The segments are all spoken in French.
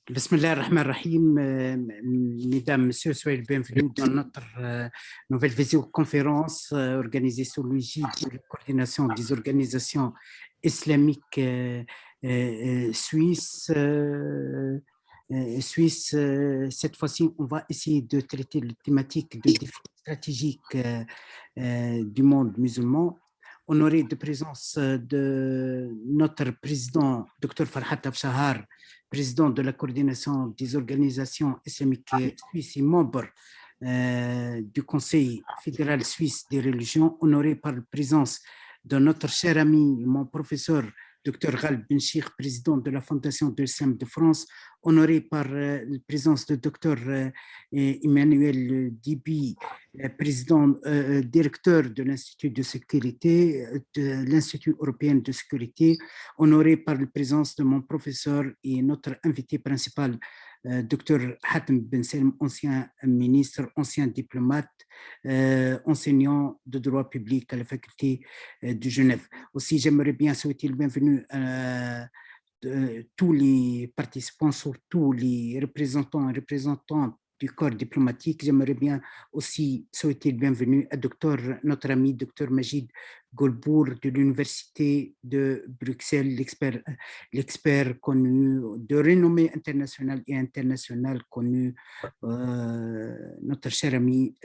Bismillah ar-Rahman ar-Rahim, mesdames, messieurs, soyez les bienvenus dans notre nouvelle visioconférence organisée sous l'égide de la coordination des organisations islamiques suisses. Cette fois-ci, on va essayer de traiter la thématique de défis stratégiques du monde musulman. Honoré de présence de notre président, Dr Farhat Afshahar, président de la coordination des organisations islamiques suisses et membre du Conseil fédéral suisse des religions, honoré par la présence de notre cher ami, mon professeur Dr Ghalb Benchir, président de la Fondation de l'Islam de France, honoré par la présence de Dr Emmanuel Dibi, directeur de l'Institut de sécurité, de l'Institut européen de sécurité, honoré par la présence de mon professeur et notre invité principal, Dr Hatem Ben Salem, ancien ministre, ancien diplomate, enseignant de droit public à la faculté de Genève. Aussi, j'aimerais bien souhaiter le bienvenue à tous les participants, surtout les représentants et représentantes du corps diplomatique. J'aimerais bien aussi souhaiter le bienvenue à notre ami Dr Majid Golbour de l'Université de Bruxelles, l'expert connu de renommée internationale et internationale connu, notre cher ami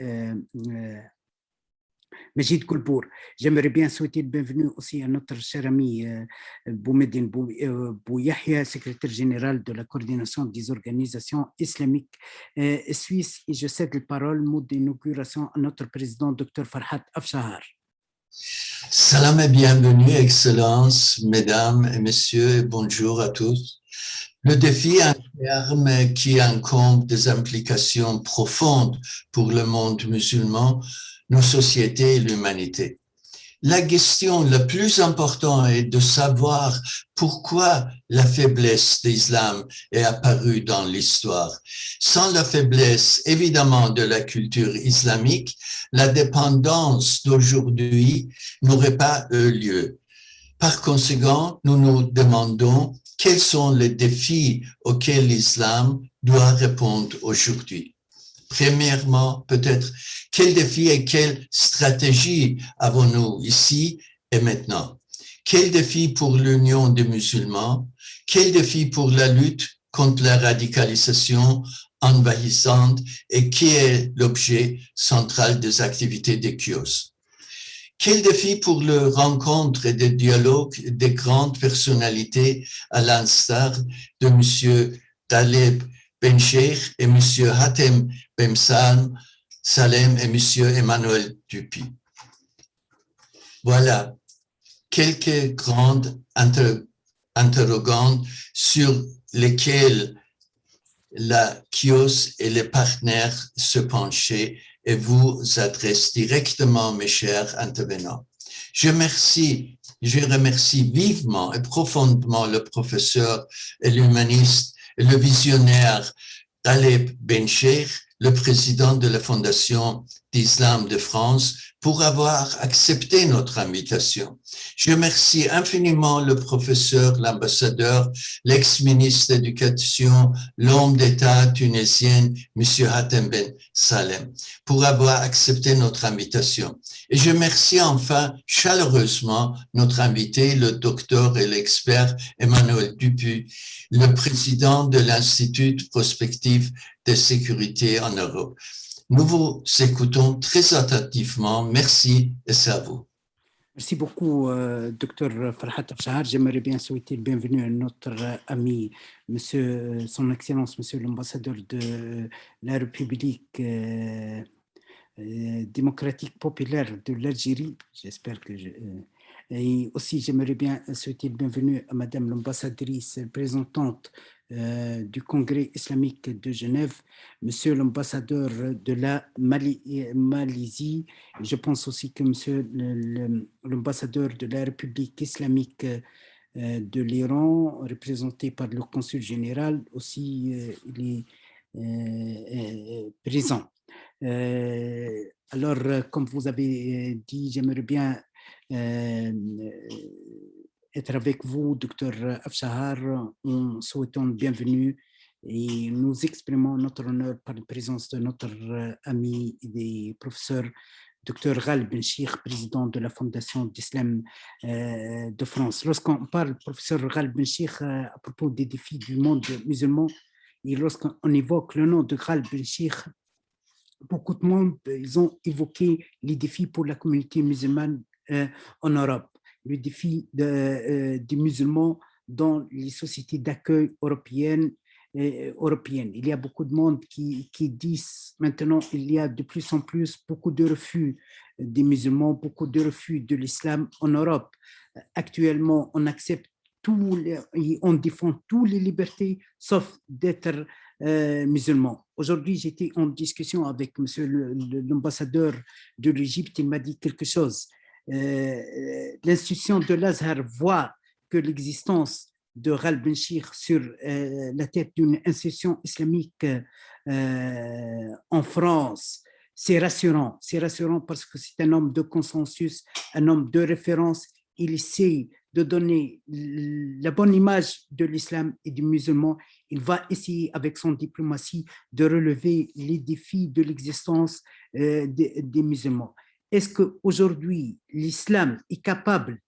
Majid Golbour. J'aimerais bien souhaiter le bienvenue aussi à notre cher ami Boumedine Bouyahia, secrétaire général de la coordination des organisations islamiques suisses. Et je cède la parole, mot d'inauguration, à notre président, Dr Farhat Afshahar. Salam et bienvenue, Excellences, Mesdames et Messieurs, et bonjour à tous. Le défi est un terme qui incombe des implications profondes pour le monde musulman, nos sociétés et l'humanité. La question la plus importante est de savoir pourquoi la faiblesse de l'islam est apparue dans l'histoire. Sans la faiblesse, évidemment, de la culture islamique, la dépendance d'aujourd'hui n'aurait pas eu lieu. Par conséquent, nous nous demandons quels sont les défis auxquels l'islam doit répondre aujourd'hui. Premièrement, peut-être, quels défis et quelles stratégies avons-nous ici et maintenant? Quels défis pour l'union des musulmans? Quels défis pour la lutte contre la radicalisation envahissante et qui est l'objet central des activités des kiosques? Quel défi pour le rencontre et le dialogue des grandes personnalités à l'instar de M. Taleb Benchir et M. Hatem Ben Salem et M. Emmanuel Dupuy. Voilà quelques grandes interrogantes sur lesquelles la KIOS et les partenaires se penchaient et vous adressent directement, mes chers intervenants. Je remercie vivement et profondément le professeur et l'humaniste et le visionnaire Taleb Benchir, le président de la Fondation d'Islam de France, pour avoir accepté notre invitation. Je remercie infiniment le professeur, l'ambassadeur, l'ex-ministre de l'Éducation, l'homme d'État tunisien, M. Hatem Ben Salem, pour avoir accepté notre invitation. Et je remercie enfin chaleureusement notre invité, le docteur et l'expert Emmanuel Dupuy, le président de l'Institut prospectif de sécurité en Europe. Nous vous écoutons très attentivement. Merci et c'est à vous. Merci beaucoup, Dr Farhat Afshahar. J'aimerais bien souhaiter le bienvenue à notre ami, Monsieur, Son Excellence, Monsieur l'ambassadeur de la République démocratique populaire de l'Algérie. J'espère que et aussi, j'aimerais bien souhaiter le bienvenue à Madame l'ambassadrice représentante du Congrès islamique de Genève, Monsieur l'ambassadeur de la Malaisie. Je pense aussi que Monsieur l'ambassadeur de la République islamique de l'Iran, représenté par le consul général, aussi il est présent. Alors, comme vous avez dit, j'aimerais bien être avec vous, Dr Afshahar, en souhaitant le bienvenue et nous exprimons notre honneur par la présence de notre ami et professeur Dr Ghal Benchir, président de la Fondation d'Islam de France. Lorsqu'on parle, professeur Ghal Benchir, à propos des défis du monde musulman, et lorsqu'on évoque le nom de Ghal Benchir, beaucoup de monde, ils ont évoqué les défis pour la communauté musulmane en Europe, le défi des musulmans dans les sociétés d'accueil européennes. Il y a beaucoup de monde qui disent maintenant il y a de plus en plus beaucoup de refus des musulmans, beaucoup de refus de l'islam en Europe. Actuellement, on accepte on défend toutes les libertés sauf d'être musulman. Aujourd'hui, j'étais en discussion avec monsieur l'ambassadeur de l'Égypte, il m'a dit quelque chose. L'institution de l'Azhar voit que l'existence de Ghal Benchir sur la tête d'une institution islamique en France, c'est rassurant parce que c'est un homme de consensus, un homme de référence. Il essaie de donner la bonne image de l'islam et du musulman. Il va essayer avec son diplomatie de relever les défis de l'existence des musulmans. Est-ce qu'aujourd'hui l'islam est capable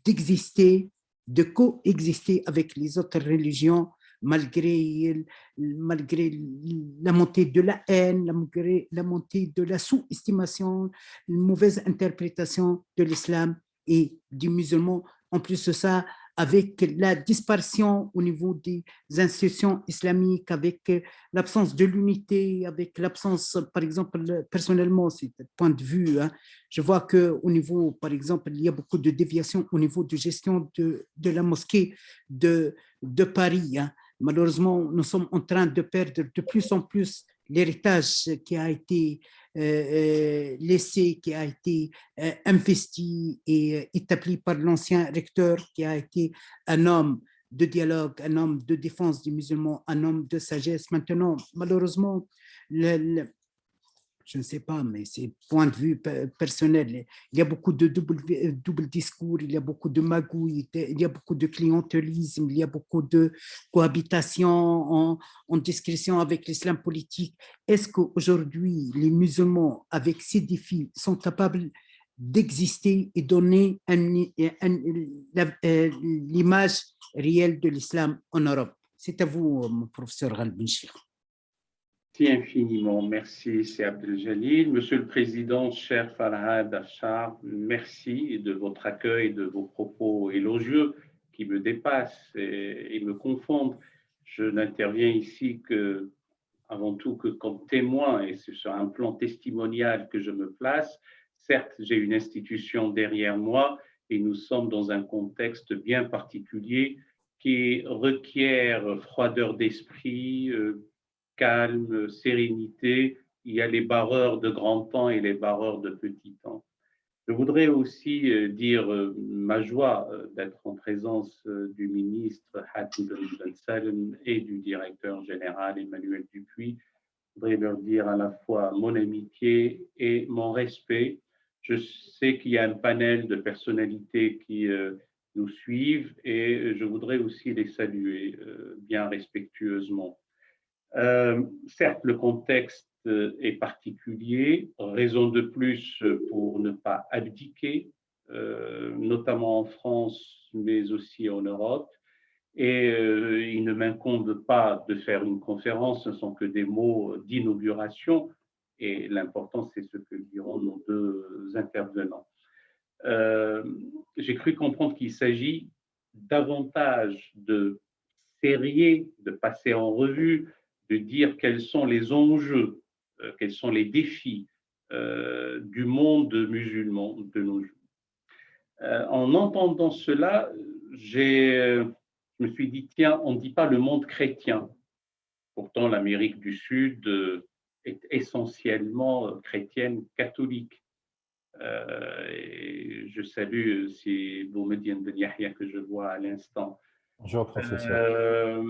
d'exister, de coexister avec les autres religions malgré la montée de la haine, malgré la montée de la sous-estimation, une mauvaise interprétation de l'islam et du musulman. En plus de ça, avec la disparition au niveau des institutions islamiques, avec l'absence de l'unité, avec l'absence, par exemple, personnellement, c'est un point de vue, hein, je vois qu'au niveau, par exemple, il y a beaucoup de déviations au niveau de gestion de la mosquée de Paris. Hein. Malheureusement, nous sommes en train de perdre de plus en plus l'héritage qui a été laissé, qui a été investi et établi par l'ancien recteur, qui a été un homme de dialogue, un homme de défense des musulmans, un homme de sagesse. Maintenant, malheureusement, je ne sais pas, mais c'est point de vue personnel. Il y a beaucoup de double discours, il y a beaucoup de magouilles, il y a beaucoup de clientélisme, il y a beaucoup de cohabitation en discrétion avec l'islam politique. Est-ce qu'aujourd'hui, les musulmans, avec ces défis, sont capables d'exister et donner l'image réelle de l'islam en Europe? C'est à vous, mon professeur Ghal Benchir. Merci infiniment. Merci, c'est Abdeljalil. Monsieur le Président, cher Farhad Afshar, merci de votre accueil, de vos propos élogieux qui me dépassent et me confondent. Je n'interviens ici avant tout que comme témoin, et c'est sur un plan testimonial que je me place. Certes, j'ai une institution derrière moi et nous sommes dans un contexte bien particulier qui requiert froideur d'esprit, calme, sérénité. Il y a les barreurs de grand temps et les barreurs de petit temps. Je voudrais aussi dire ma joie d'être en présence du ministre Hatem Ben Salem et du directeur général Emmanuel Dupuis. Je voudrais leur dire à la fois mon amitié et mon respect. Je sais qu'il y a un panel de personnalités qui nous suivent et je voudrais aussi les saluer bien respectueusement. Certes, le contexte est particulier, raison de plus pour ne pas abdiquer, notamment en France, mais aussi en Europe. Et il ne m'incombe pas de faire une conférence, ce ne sont que des mots d'inauguration, et l'important, c'est ce que diront nos deux intervenants. J'ai cru comprendre qu'il s'agit davantage de sérier, de passer en revue, de dire quels sont les enjeux, quels sont les défis du monde musulman de nos jours. En entendant cela, je me suis dit, tiens, on ne dit pas le monde chrétien. Pourtant, l'Amérique du Sud est essentiellement chrétienne catholique. Et je salue c'est Boumediene Ben Yahya que je vois à l'instant. Bonjour, professeur.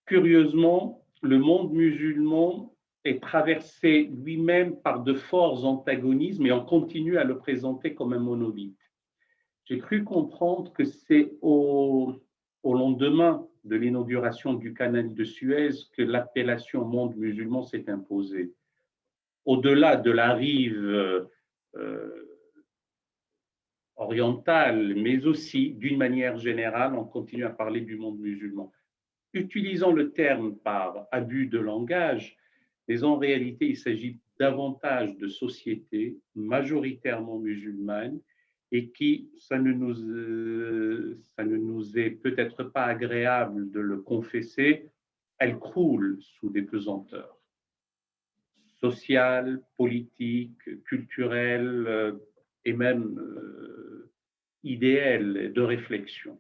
Curieusement, le monde musulman est traversé lui-même par de forts antagonismes et on continue à le présenter comme un monolithe. J'ai cru comprendre que c'est au lendemain de l'inauguration du canal de Suez que l'appellation monde musulman s'est imposée. Au-delà de la rive orientale, mais aussi, d'une manière générale, on continue à parler du monde musulman. Utilisons le terme par abus de langage, mais en réalité, il s'agit davantage de sociétés majoritairement musulmanes et qui, ça ne nous est peut-être pas agréable de le confesser, elles croulent sous des pesanteurs sociales, politiques, culturelles et même idéales de réflexion.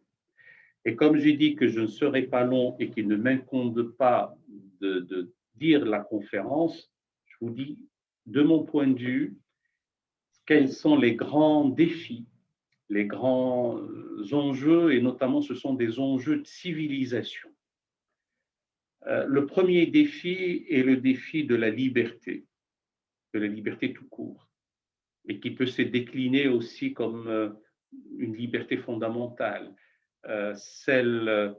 Et comme j'ai dit que je ne serai pas long et qu'il ne m'incombe pas de dire la conférence, je vous dis, de mon point de vue, quels sont les grands défis, les grands enjeux, et notamment ce sont des enjeux de civilisation. Le premier défi est le défi de la liberté tout court, et qui peut se décliner aussi comme une liberté fondamentale, celle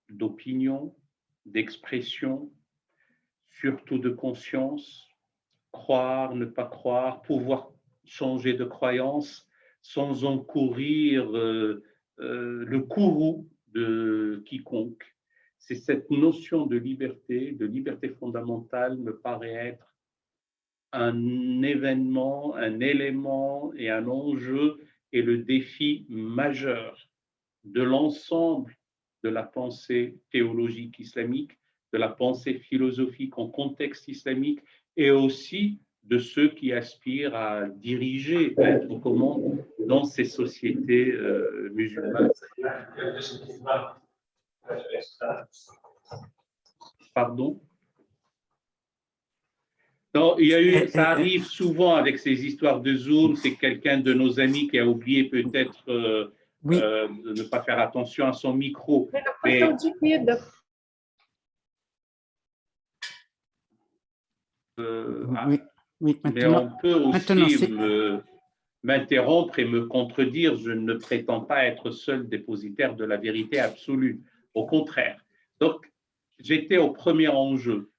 d'opinion, d'expression, surtout de conscience, croire, ne pas croire, pouvoir changer de croyance sans encourir le courroux de quiconque. C'est cette notion de liberté fondamentale me paraît être un événement, un élément et un enjeu et le défi majeur de l'ensemble de la pensée théologique islamique, de la pensée philosophique en contexte islamique et aussi de ceux qui aspirent à diriger, à être aux commandes dans ces sociétés musulmanes. Pardon? Non, il y a eu, ça arrive souvent avec ces histoires de Zoom, c'est quelqu'un de nos amis qui a oublié peut-être de ne pas faire attention à son micro. Mais on peut aussi m'interrompre et me contredire. Je ne prétends pas être seul dépositaire de la vérité absolue. Au contraire. Donc, j'étais au premier enjeu.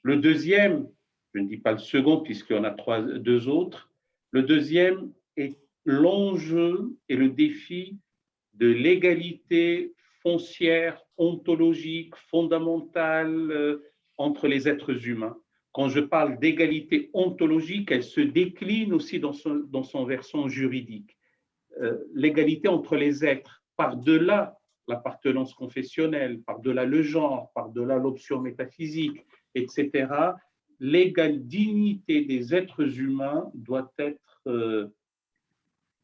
Le deuxième, je ne dis pas le second puisqu'il y en a deux autres, le deuxième est l'enjeu et le défi de l'égalité foncière, ontologique, fondamentale entre les êtres humains. Quand je parle d'égalité ontologique, elle se décline aussi dans son versant juridique. L'égalité entre les êtres, par-delà l'appartenance confessionnelle, par-delà le genre, par-delà l'option métaphysique, etc., l'égale dignité des êtres humains doit être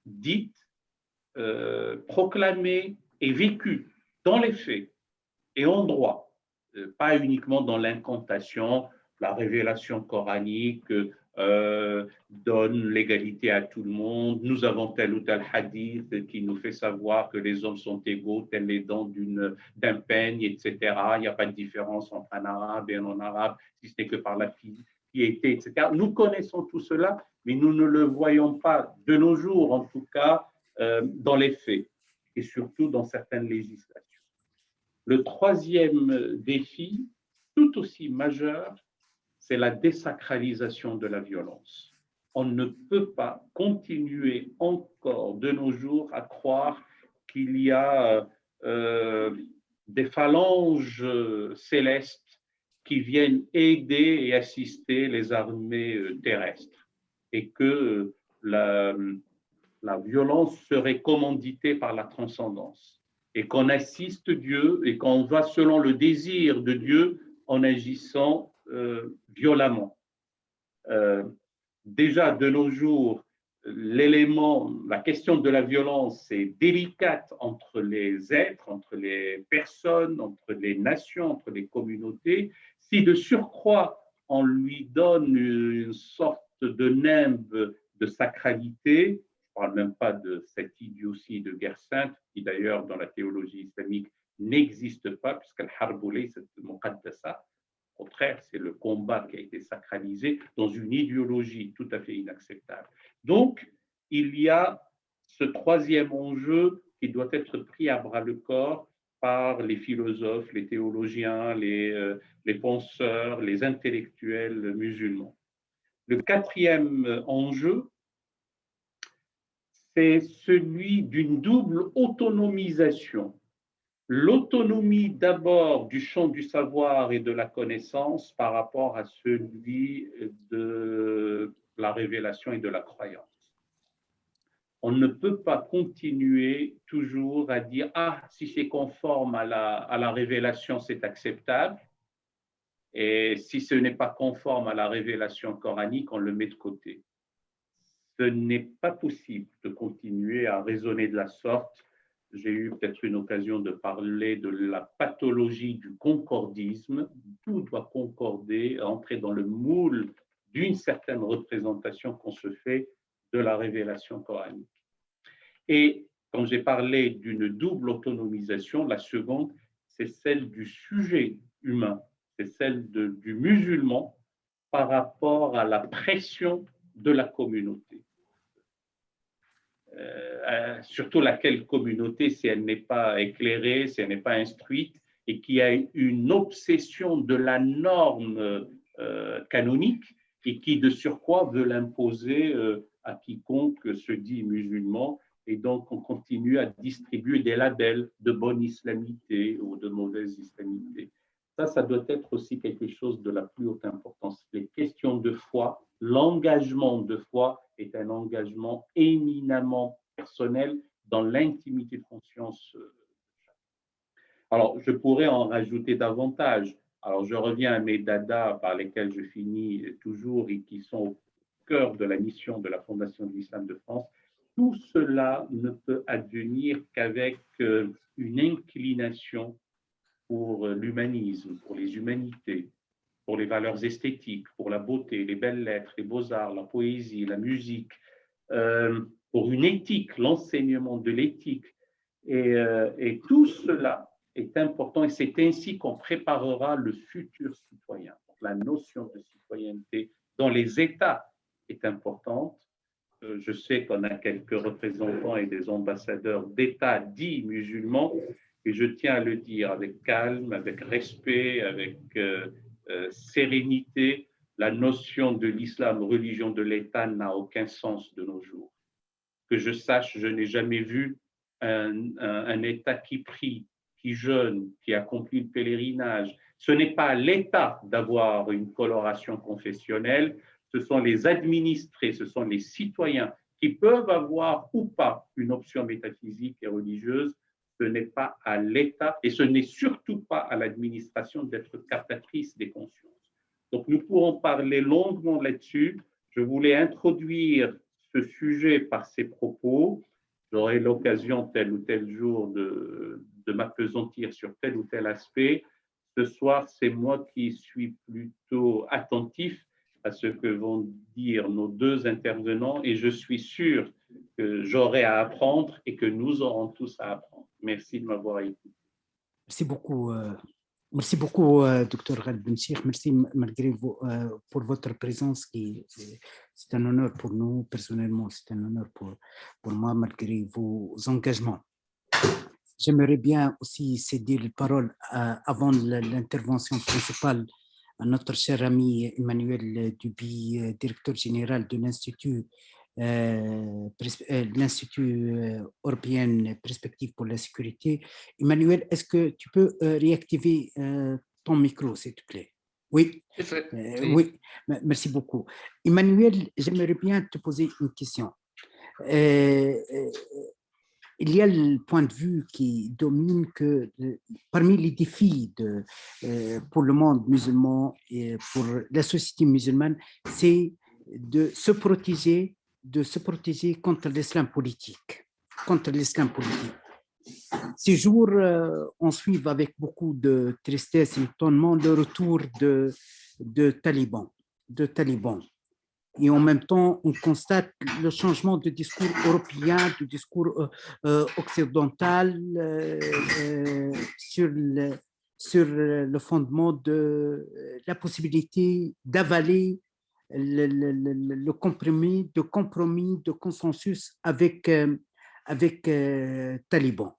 dite, proclamée et vécue dans les faits et en droit, pas uniquement dans l'incantation. La révélation coranique donne l'égalité à tout le monde. Nous avons tel ou tel hadith qui nous fait savoir que les hommes sont égaux, tels les dents d'un peigne, etc. Il n'y a pas de différence entre un arabe et un non-arabe, si ce n'est que par la piété, etc. Nous connaissons tout cela, mais nous ne le voyons pas de nos jours, en tout cas, dans les faits, et surtout dans certaines législations. Le troisième défi, tout aussi majeur, c'est la désacralisation de la violence. On ne peut pas continuer encore de nos jours à croire qu'il y a des phalanges célestes qui viennent aider et assister les armées terrestres et que la violence serait commanditée par la transcendance et qu'on assiste Dieu et qu'on va selon le désir de Dieu en agissant violemment. Déjà de nos jours, la question de la violence est délicate entre les êtres, entre les personnes, entre les nations, entre les communautés. Si de surcroît on lui donne une sorte de nimbe de sacralité, je ne parle même pas de cette idiotie de guerre sainte, qui d'ailleurs dans la théologie islamique n'existe pas, puisqu'elle harboulé cette muqaddasa. Au contraire, c'est le combat qui a été sacralisé dans une idéologie tout à fait inacceptable. Donc, il y a ce troisième enjeu qui doit être pris à bras le corps, par les philosophes, les théologiens, les penseurs, les intellectuels musulmans. Le quatrième enjeu, c'est celui d'une double autonomisation. L'autonomie d'abord du champ du savoir et de la connaissance par rapport à celui de la révélation et de la croyance. On ne peut pas continuer toujours à dire « Ah, si c'est conforme à la révélation, c'est acceptable. » Et si ce n'est pas conforme à la révélation coranique, on le met de côté. Ce n'est pas possible de continuer à raisonner de la sorte. J'ai eu peut-être une occasion de parler de la pathologie du concordisme. Tout doit concorder, entrer dans le moule d'une certaine représentation qu'on se fait de la révélation coranique. Et quand j'ai parlé d'une double autonomisation, la seconde, c'est celle du sujet humain, c'est celle du musulman par rapport à la pression de la communauté. Surtout laquelle communauté, si elle n'est pas éclairée, si elle n'est pas instruite, et qui a une obsession de la norme canonique et qui, de surcroît, veut l'imposer à quiconque se dit musulman. Et donc, on continue à distribuer des labels de bonne islamité ou de mauvaise islamité. Ça doit être aussi quelque chose de la plus haute importance. Les questions de foi, l'engagement de foi est un engagement éminemment personnel dans l'intimité de conscience. Alors, je pourrais en rajouter davantage. Alors, je reviens à mes dadas par lesquels je finis toujours et qui sont au cœur de la mission de la Fondation de l'Islam de France. Tout cela ne peut advenir qu'avec une inclination pour l'humanisme, pour les humanités, pour les valeurs esthétiques, pour la beauté, les belles lettres, les beaux-arts, la poésie, la musique, pour une éthique, l'enseignement de l'éthique. Et tout cela est important et c'est ainsi qu'on préparera le futur citoyen. La notion de citoyenneté dans les États est importante. Je sais qu'on a quelques représentants et des ambassadeurs d'États dits musulmans et je tiens à le dire avec calme, avec respect, avec sérénité. La notion de l'islam, religion de l'État, n'a aucun sens de nos jours. Que je sache, je n'ai jamais vu un État qui prie, qui jeûne, qui accomplit le pèlerinage. Ce n'est pas à l'État d'avoir une coloration confessionnelle, ce sont les administrés, ce sont les citoyens qui peuvent avoir ou pas une option métaphysique et religieuse. Ce n'est pas à l'État et ce n'est surtout pas à l'administration d'être captatrice des consciences. Donc nous pourrons parler longuement là-dessus. Je voulais introduire ce sujet par ces propos. J'aurai l'occasion tel ou tel jour de m'appesantir sur tel ou tel aspect. Ce soir, c'est moi qui suis plutôt attentif à ce que vont dire nos deux intervenants et je suis sûr que j'aurai à apprendre et que nous aurons tous à apprendre. Merci de m'avoir écouté. Merci beaucoup, Dr. Khaled Benchir. Merci malgré vous pour votre présence. C'est un honneur pour nous, personnellement, c'est un honneur pour moi, malgré vos engagements. J'aimerais bien aussi céder la parole avant l'intervention principale à notre cher ami Emmanuel Duby, directeur général de l'Institut européen Perspective pour la sécurité. Emmanuel, est-ce que tu peux réactiver ton micro, s'il te plaît? Oui. Oui, merci beaucoup. Emmanuel, j'aimerais bien te poser une question. Il y a le point de vue qui domine que parmi les défis pour le monde musulman et pour la société musulmane, c'est de se protéger contre l'islam politique. Ces jours, on suit avec beaucoup de tristesse et d'étonnement le retour de talibans. Et en même temps, on constate le changement de discours européen, du discours occidental sur le fondement de la possibilité d'avaler le compromis, de consensus avec talibans.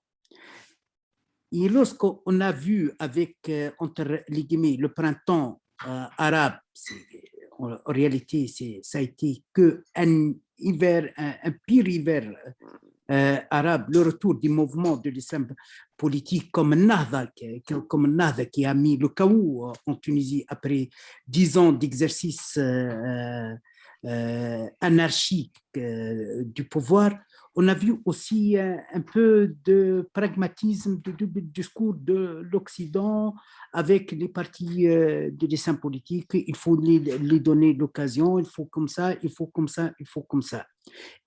Et lorsqu'on a vu avec, entre les guillemets, le printemps arabe, en réalité, ça a été qu'un hiver, un pire hiver arabe, le retour du mouvement de l'islam politique comme Nahda qui a mis le chaos en Tunisie après 10 ans d'exercice anarchique du pouvoir. On a vu aussi un peu de pragmatisme du discours de l'Occident avec les partis de l'islam politique. Il faut les donner l'occasion, il faut comme ça, il faut comme ça, il faut comme ça.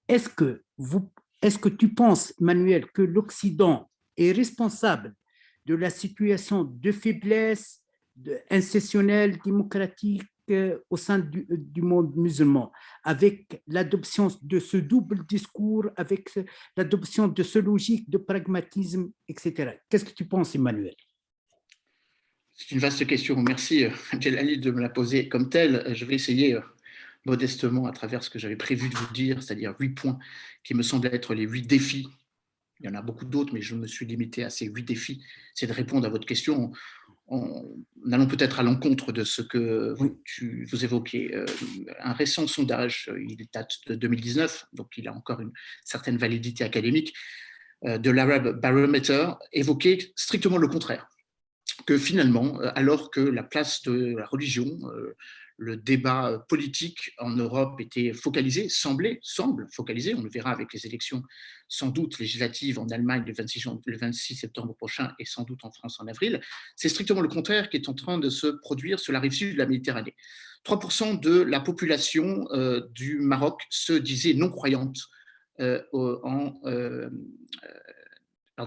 Est-ce que tu penses, Manuel, que l'Occident est responsable de la situation de faiblesse institutionnelle, démocratique au sein du monde musulman, avec l'adoption de ce double discours, avec l'adoption de ce logique de pragmatisme, etc. Qu'est-ce que tu penses, Emmanuel? C'est une vaste question. Merci, Djelali, de me la poser comme telle. Je vais essayer modestement, à travers ce que j'avais prévu de vous dire, c'est-à-dire 8 points qui me semblent être les 8 défis. Il y en a beaucoup d'autres, mais je me suis limité à ces 8 défis. C'est de répondre à votre question en allant peut-être à l'encontre de ce que vous évoquez. Un récent sondage, il date de 2019, donc il a encore une certaine validité académique, de l'Arab Barometer, évoquait strictement le contraire. Que finalement, alors que la place de la religion, le débat politique en Europe était focalisé, semble focalisé, on le verra avec les élections sans doute législatives en Allemagne le 26 septembre prochain et sans doute en France en avril, c'est strictement le contraire qui est en train de se produire sur la rive sud de la Méditerranée. 3% de la population du Maroc se disait non croyante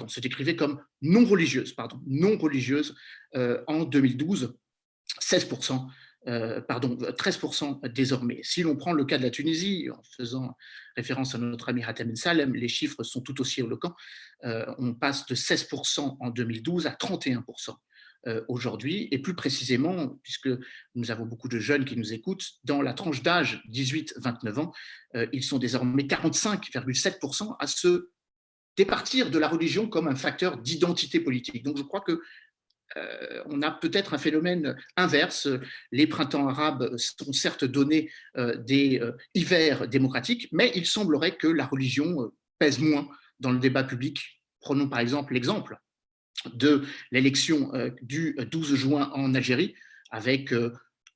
se décrivait comme non religieuse en 2012, 16%, 13% désormais. Si l'on prend le cas de la Tunisie, en faisant référence à notre ami Hatem Ben Salem, les chiffres sont tout aussi éloquents. On passe de 16% en 2012 à 31% aujourd'hui, et plus précisément, puisque nous avons beaucoup de jeunes qui nous écoutent, dans la tranche d'âge 18-29 ans, ils sont désormais 45,7% à se départir de la religion comme un facteur d'identité politique. Donc je crois que on a peut-être un phénomène inverse. Les printemps arabes sont certes donnés des hivers démocratiques, mais il semblerait que la religion pèse moins dans le débat public. Prenons par exemple l'exemple de l'élection du 12 juin en Algérie, avec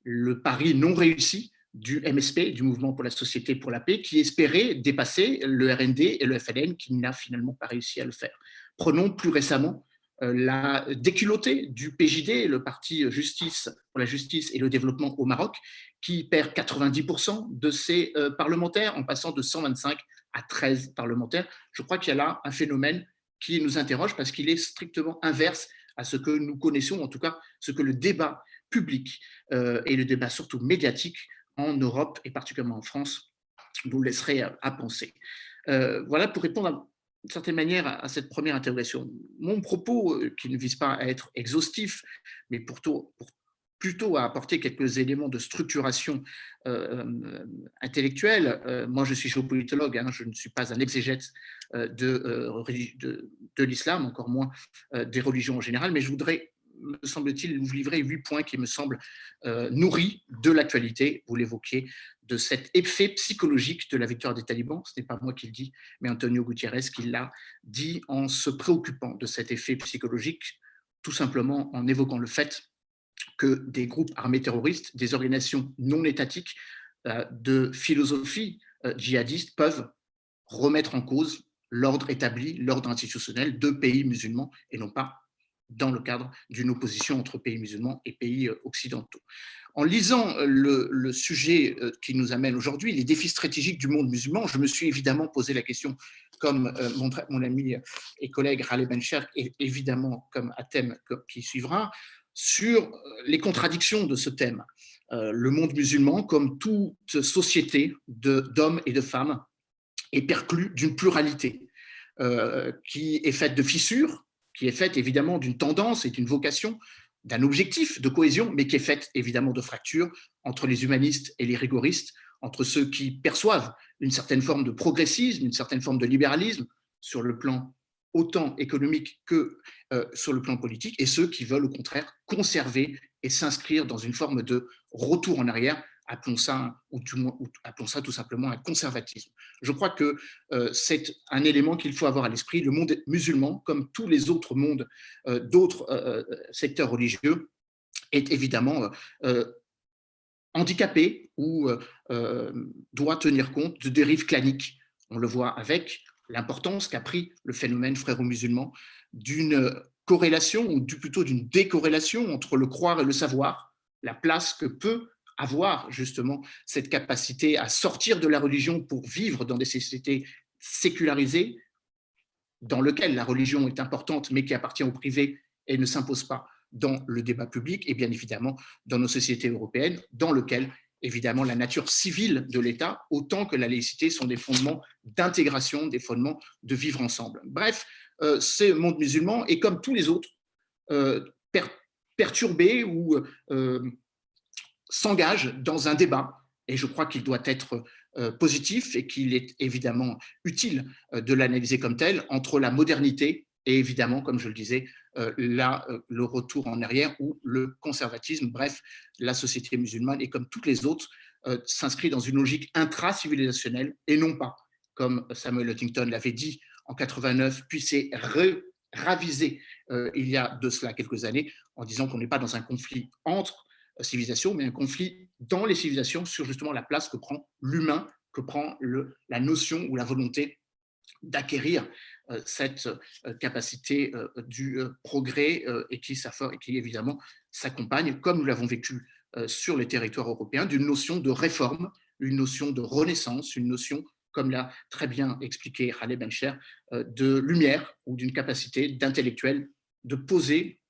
le pari non réussi du MSP, du Mouvement pour la Société pour la Paix, qui espérait dépasser le RND et le FLN, qui n'a finalement pas réussi à le faire. Prenons plus récemment la déculottée du PJD, le Parti Justice pour la Justice et le Développement au Maroc, qui perd 90% de ses parlementaires, en passant de 125 à 13 parlementaires. Je crois qu'il y a là un phénomène qui nous interroge parce qu'il est strictement inverse à ce que nous connaissons, en tout cas ce que le débat public et le débat surtout médiatique en Europe et particulièrement en France nous laisserait à penser. Voilà pour répondre d'une certaine manière à cette première interrogation. Mon propos, qui ne vise pas à être exhaustif, mais plutôt à apporter quelques éléments de structuration intellectuelle. Moi, je suis géopolitologue, je ne suis pas un exégète de l'islam, encore moins des religions en général, mais je voudrais, me semble-t-il, vous livrer 8 points qui me semblent nourris de l'actualité, vous l'évoquiez, de cet effet psychologique de la victoire des talibans. Ce n'est pas moi qui le dis, mais Antonio Gutiérrez qui l'a dit en se préoccupant de cet effet psychologique, tout simplement en évoquant le fait que des groupes armés terroristes, des organisations non étatiques de philosophie djihadiste peuvent remettre en cause l'ordre établi, l'ordre institutionnel de pays musulmans et non pas dans le cadre d'une opposition entre pays musulmans et pays occidentaux. En lisant le sujet qui nous amène aujourd'hui, les défis stratégiques du monde musulman, je me suis évidemment posé la question, comme mon ami et collègue Raleigh Bencher, et évidemment comme Hatem qui suivra, sur les contradictions de ce thème. Le monde musulman, comme toute société d'hommes et de femmes, est perclus d'une pluralité qui est faite de fissures, qui est faite évidemment d'une tendance et d'une vocation, d'un objectif de cohésion, mais qui est faite évidemment de fractures entre les humanistes et les rigoristes, entre ceux qui perçoivent une certaine forme de progressisme, une certaine forme de libéralisme sur le plan autant économique que sur le plan politique, et ceux qui veulent au contraire conserver et s'inscrire dans une forme de retour en arrière, appelons ça tout simplement un conservatisme. Je crois que c'est un élément qu'il faut avoir à l'esprit. Le monde musulman, comme tous les autres mondes d'autres secteurs religieux, est évidemment handicapé ou doit tenir compte de dérives claniques. On le voit avec l'importance qu'a pris le phénomène fréro-musulman d'une corrélation, ou plutôt d'une décorrélation entre le croire et le savoir, la place que peut avoir justement cette capacité à sortir de la religion pour vivre dans des sociétés sécularisées, dans lesquelles la religion est importante, mais qui appartient au privé et ne s'impose pas dans le débat public, et bien évidemment dans nos sociétés européennes, dans lesquelles évidemment la nature civile de l'État, autant que la laïcité, sont des fondements d'intégration, des fondements de vivre ensemble. Bref, ce monde musulman est, comme tous les autres, perturbé ou s'engage dans un débat, et je crois qu'il doit être positif et qu'il est évidemment utile de l'analyser comme tel, entre la modernité et évidemment, comme je le disais, le retour en arrière ou le conservatisme. Bref, la société musulmane, et comme toutes les autres, s'inscrit dans une logique intra-civilisationnelle et non pas, comme Samuel Huntington l'avait dit en 89, puis s'est ravisé il y a de cela quelques années, en disant qu'on n'est pas dans un conflit entre civilisations, mais un conflit dans les civilisations sur justement la place que prend l'humain, que prend la notion ou la volonté d'acquérir cette capacité du progrès et qui évidemment s'accompagne, comme nous l'avons vécu sur les territoires européens, d'une notion de réforme, une notion de renaissance, une notion, comme l'a très bien expliqué Khaled Bencher, de lumière ou d'une capacité d'intellectuel de poser,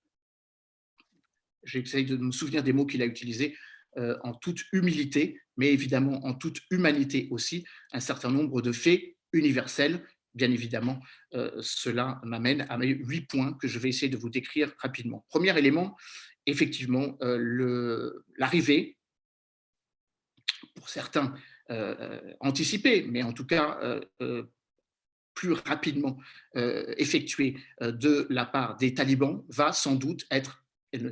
j'essaie de me souvenir des mots qu'il a utilisés, en toute humilité, mais évidemment en toute humanité aussi, un certain nombre de faits universels. Bien évidemment, cela m'amène à mes 8 points que je vais essayer de vous décrire rapidement. Premier élément, effectivement, l'arrivée, pour certains anticipée, mais en tout cas plus rapidement effectuée de la part des talibans, va sans doute être,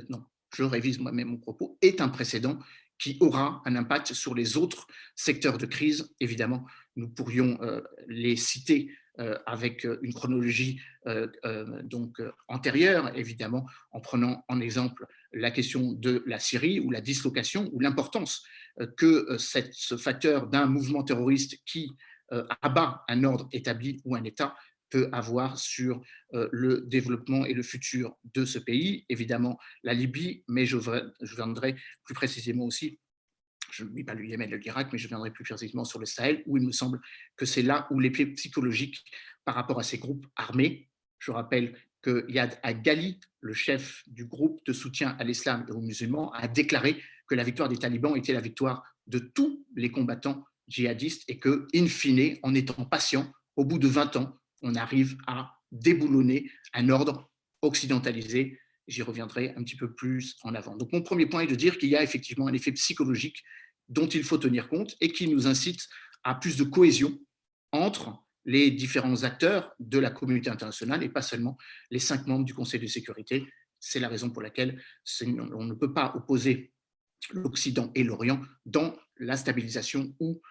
non, je révise moi-même mon propos, est un précédent qui aura un impact sur les autres secteurs de crise. Évidemment, nous pourrions les citer avec une chronologie donc antérieure, évidemment, en prenant en exemple la question de la Syrie ou la dislocation ou l'importance que ce facteur d'un mouvement terroriste qui abat un ordre établi ou un État peut avoir sur le développement et le futur de ce pays. Évidemment, la Libye, mais je viendrai plus précisément aussi, je ne dis pas le Yémen et l'Irak, mais je viendrai plus précisément sur le Sahel, où il me semble que c'est là où l'effet psychologique par rapport à ces groupes armés. Je rappelle que Yad Aghali, le chef du groupe de soutien à l'islam et aux musulmans, a déclaré que la victoire des talibans était la victoire de tous les combattants djihadistes et que, in fine, en étant patient, au bout de 20 ans, on arrive à déboulonner un ordre occidentalisé. J'y reviendrai un petit peu plus en avant. Donc, mon premier point est de dire qu'il y a effectivement un effet psychologique dont il faut tenir compte et qui nous incite à plus de cohésion entre les différents acteurs de la communauté internationale et pas seulement les 5 membres du Conseil de sécurité. C'est la raison pour laquelle on ne peut pas opposer l'Occident et l'Orient dans la stabilisation ou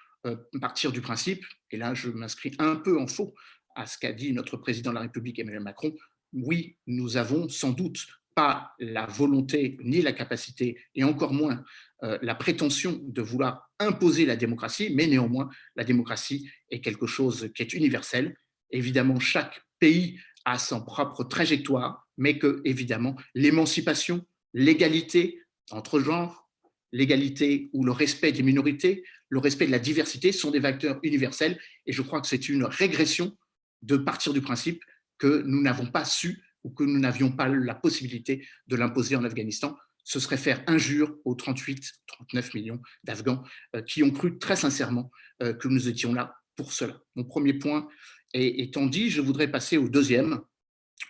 partir du principe, et là je m'inscris un peu en faux à ce qu'a dit notre président de la République Emmanuel Macron, oui, nous avons sans doute pas la volonté ni la capacité, et encore moins la prétention de vouloir imposer la démocratie, mais néanmoins, la démocratie est quelque chose qui est universel. Évidemment, chaque pays a son propre trajectoire, mais que, évidemment, l'émancipation, l'égalité entre genres, l'égalité ou le respect des minorités, le respect de la diversité sont des facteurs universels, et je crois que c'est une régression de partir du principe que nous n'avons pas su ou que nous n'avions pas la possibilité de l'imposer en Afghanistan. Ce serait faire injure aux 38-39 millions d'Afghans qui ont cru très sincèrement que nous étions là pour cela. Mon premier point étant dit, je voudrais passer au deuxième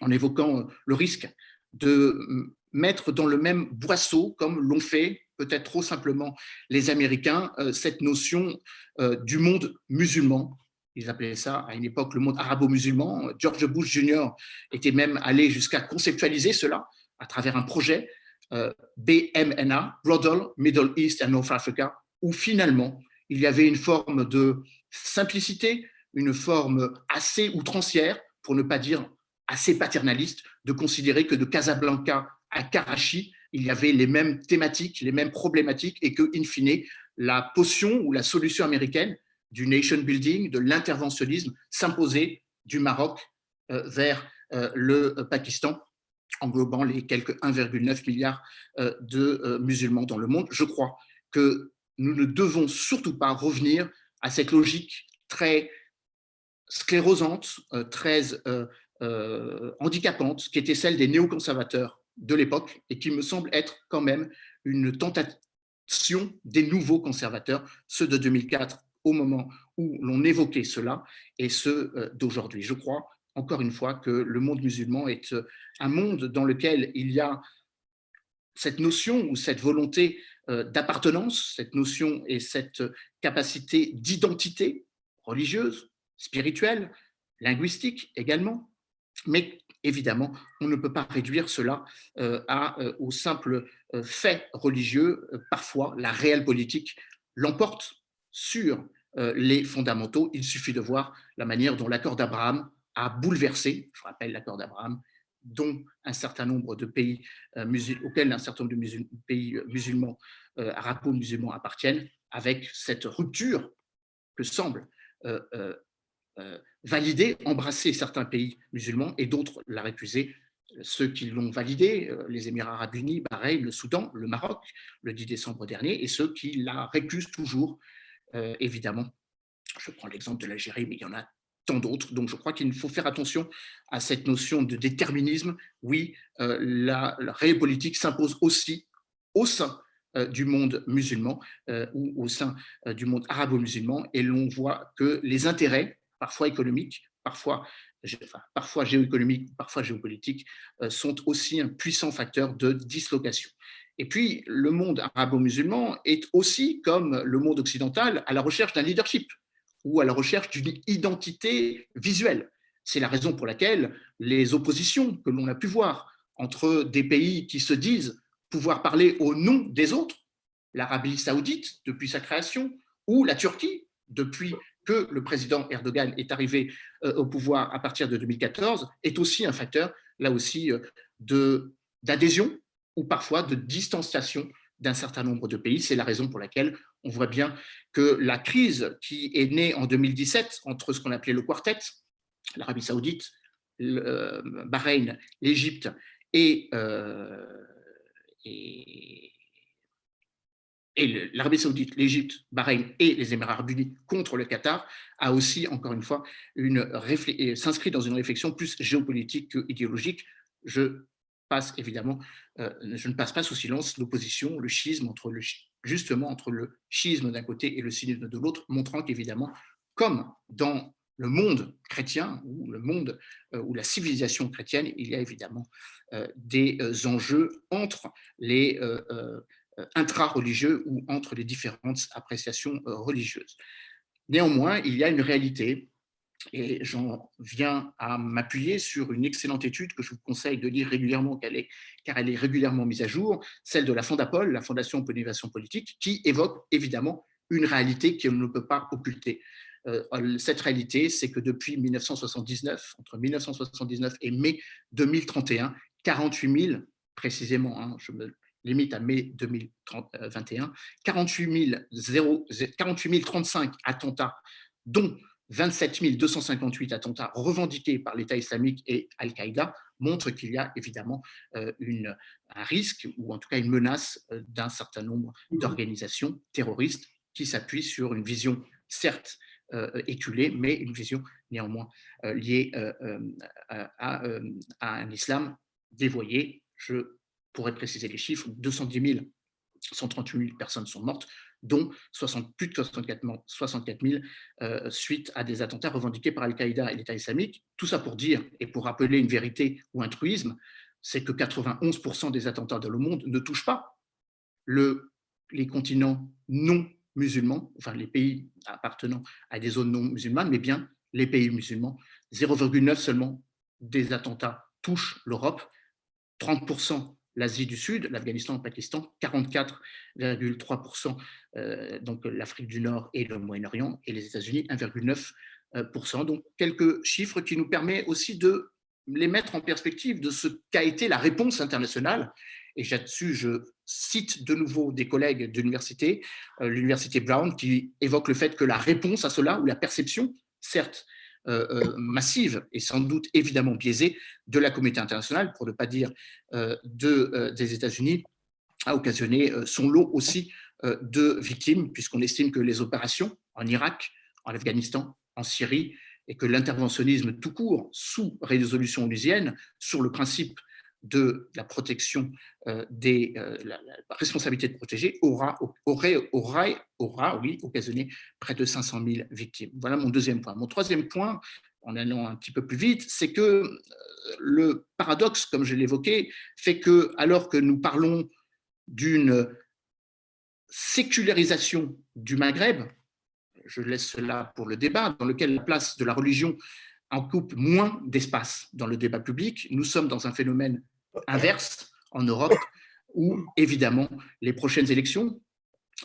en évoquant le risque de mettre dans le même boisseau, comme l'ont fait peut-être trop simplement les Américains, cette notion du monde musulman Ils appelaient ça à une époque le monde arabo-musulman. George Bush Jr. était même allé jusqu'à conceptualiser cela à travers un projet BMNA, Broad Middle East and North Africa, où finalement il y avait une forme de simplicité, une forme assez outrancière, pour ne pas dire assez paternaliste, de considérer que de Casablanca à Karachi, il y avait les mêmes thématiques, les mêmes problématiques, et que, in fine, la potion ou la solution américaine du nation building, de l'interventionnisme, s'imposait du Maroc vers le Pakistan, englobant les quelques 1,9 milliard de musulmans dans le monde. Je crois que nous ne devons surtout pas revenir à cette logique très sclérosante, très handicapante, qui était celle des néoconservateurs de l'époque et qui me semble être quand même une tentation des nouveaux conservateurs, ceux de 2004 au moment où l'on évoquait cela et ceux d'aujourd'hui. Je crois, encore une fois, que le monde musulman est un monde dans lequel il y a cette notion ou cette volonté d'appartenance, cette notion et cette capacité d'identité religieuse, spirituelle, linguistique également, mais évidemment, on ne peut pas réduire cela au simple fait religieux. Parfois, la réelle politique l'emporte sur les fondamentaux. Il suffit de voir la manière dont l'accord d'Abraham a bouleversé, je rappelle l'accord d'Abraham, dont un certain nombre de pays auxquels un certain nombre de pays musulmans, arabo-musulmans appartiennent, avec cette rupture que semble valider, embrasser certains pays musulmans et d'autres la récuser. Ceux qui l'ont validé, les Émirats arabes unis, Bahreïn, le Soudan, le Maroc, le 10 décembre dernier, et ceux qui la récusent toujours, évidemment. Je prends l'exemple de l'Algérie, mais il y en a tant d'autres. Donc, je crois qu'il faut faire attention à cette notion de déterminisme. Oui, la réelle politique s'impose aussi au sein du monde musulman ou au sein du monde arabo-musulman, et l'on voit que les intérêts, parfois économiques, parfois géoéconomiques, parfois géopolitiques, sont aussi un puissant facteur de dislocation. Et puis, le monde arabo-musulman est aussi, comme le monde occidental, à la recherche d'un leadership ou à la recherche d'une identité visuelle. C'est la raison pour laquelle les oppositions que l'on a pu voir entre des pays qui se disent pouvoir parler au nom des autres, l'Arabie saoudite depuis sa création, ou la Turquie depuis que le président Erdogan est arrivé au pouvoir à partir de 2014, est aussi un facteur, là aussi, d'adhésion ou parfois de distanciation d'un certain nombre de pays. C'est la raison pour laquelle on voit bien que la crise qui est née en 2017 entre ce qu'on appelait le quartet, l'Arabie saoudite, le Bahreïn, l'Égypte et l'Arabie saoudite, l'Égypte, Bahreïn et les Émirats arabes unis contre le Qatar, a aussi, encore une fois, s'inscrit dans une réflexion plus géopolitique qu'idéologique. Je ne passe pas sous silence l'opposition, le schisme justement entre le schisme d'un côté et le sunnisme de l'autre, montrant qu'évidemment, comme dans le monde chrétien ou le monde ou la civilisation chrétienne, il y a évidemment des enjeux entre les intra-religieux ou entre les différentes appréciations religieuses. Néanmoins, il y a une réalité, et j'en viens à m'appuyer sur une excellente étude que je vous conseille de lire régulièrement, car elle est régulièrement mise à jour, celle de la Fondapol, la Fondation pour l'innovation politique, qui évoque évidemment une réalité qu'on ne peut pas occulter. Cette réalité, c'est que depuis 1979, entre 1979 et mai 2031, 48 000 précisément, je me limite à mai 2021, 48 035 attentats, dont 27 258 attentats revendiqués par l'État islamique et Al-Qaïda, montrent qu'il y a évidemment un risque, ou en tout cas une menace d'un certain nombre d'organisations terroristes qui s'appuient sur une vision, certes éculée, mais une vision néanmoins liée à un islam dévoyé. Je pourrais préciser les chiffres: 210 000, 138 000 personnes sont mortes, dont plus de 64 000 suite à des attentats revendiqués par Al-Qaïda et l'État islamique. Tout ça pour dire, et pour rappeler une vérité ou un truisme, c'est que 91% des attentats dans le monde ne touchent pas les continents non musulmans, enfin les pays appartenant à des zones non musulmanes, mais bien les pays musulmans. 0,9 seulement des attentats touchent l'Europe, 30% l'Asie du Sud, l'Afghanistan, le Pakistan, 44,3% donc l'Afrique du Nord et le Moyen-Orient, et les États-Unis, 1,9%. Donc quelques chiffres qui nous permettent aussi de les mettre en perspective de ce qu'a été la réponse internationale. Et là-dessus, je cite de nouveau des collègues de l'université, l'université Brown, qui évoque le fait que la réponse à cela, ou la perception, certes massive et sans doute évidemment biaisée de la communauté internationale, pour ne pas dire des États-Unis, a occasionné son lot aussi de victimes, puisqu'on estime que les opérations en Irak, en Afghanistan, en Syrie, et que l'interventionnisme tout court, sous résolution onusienne, sur le principe de la protection la responsabilité de protéger, aura occasionné près de 500 000 victimes. Voilà mon deuxième point. Mon troisième point, en allant un petit peu plus vite, c'est que le paradoxe, comme je l'évoquais, fait que, alors que nous parlons d'une sécularisation du Maghreb, je laisse cela pour le débat, dans lequel la place de la religion occupe moins d'espace dans le débat public, nous sommes dans un phénomène inverse en Europe, où évidemment les prochaines élections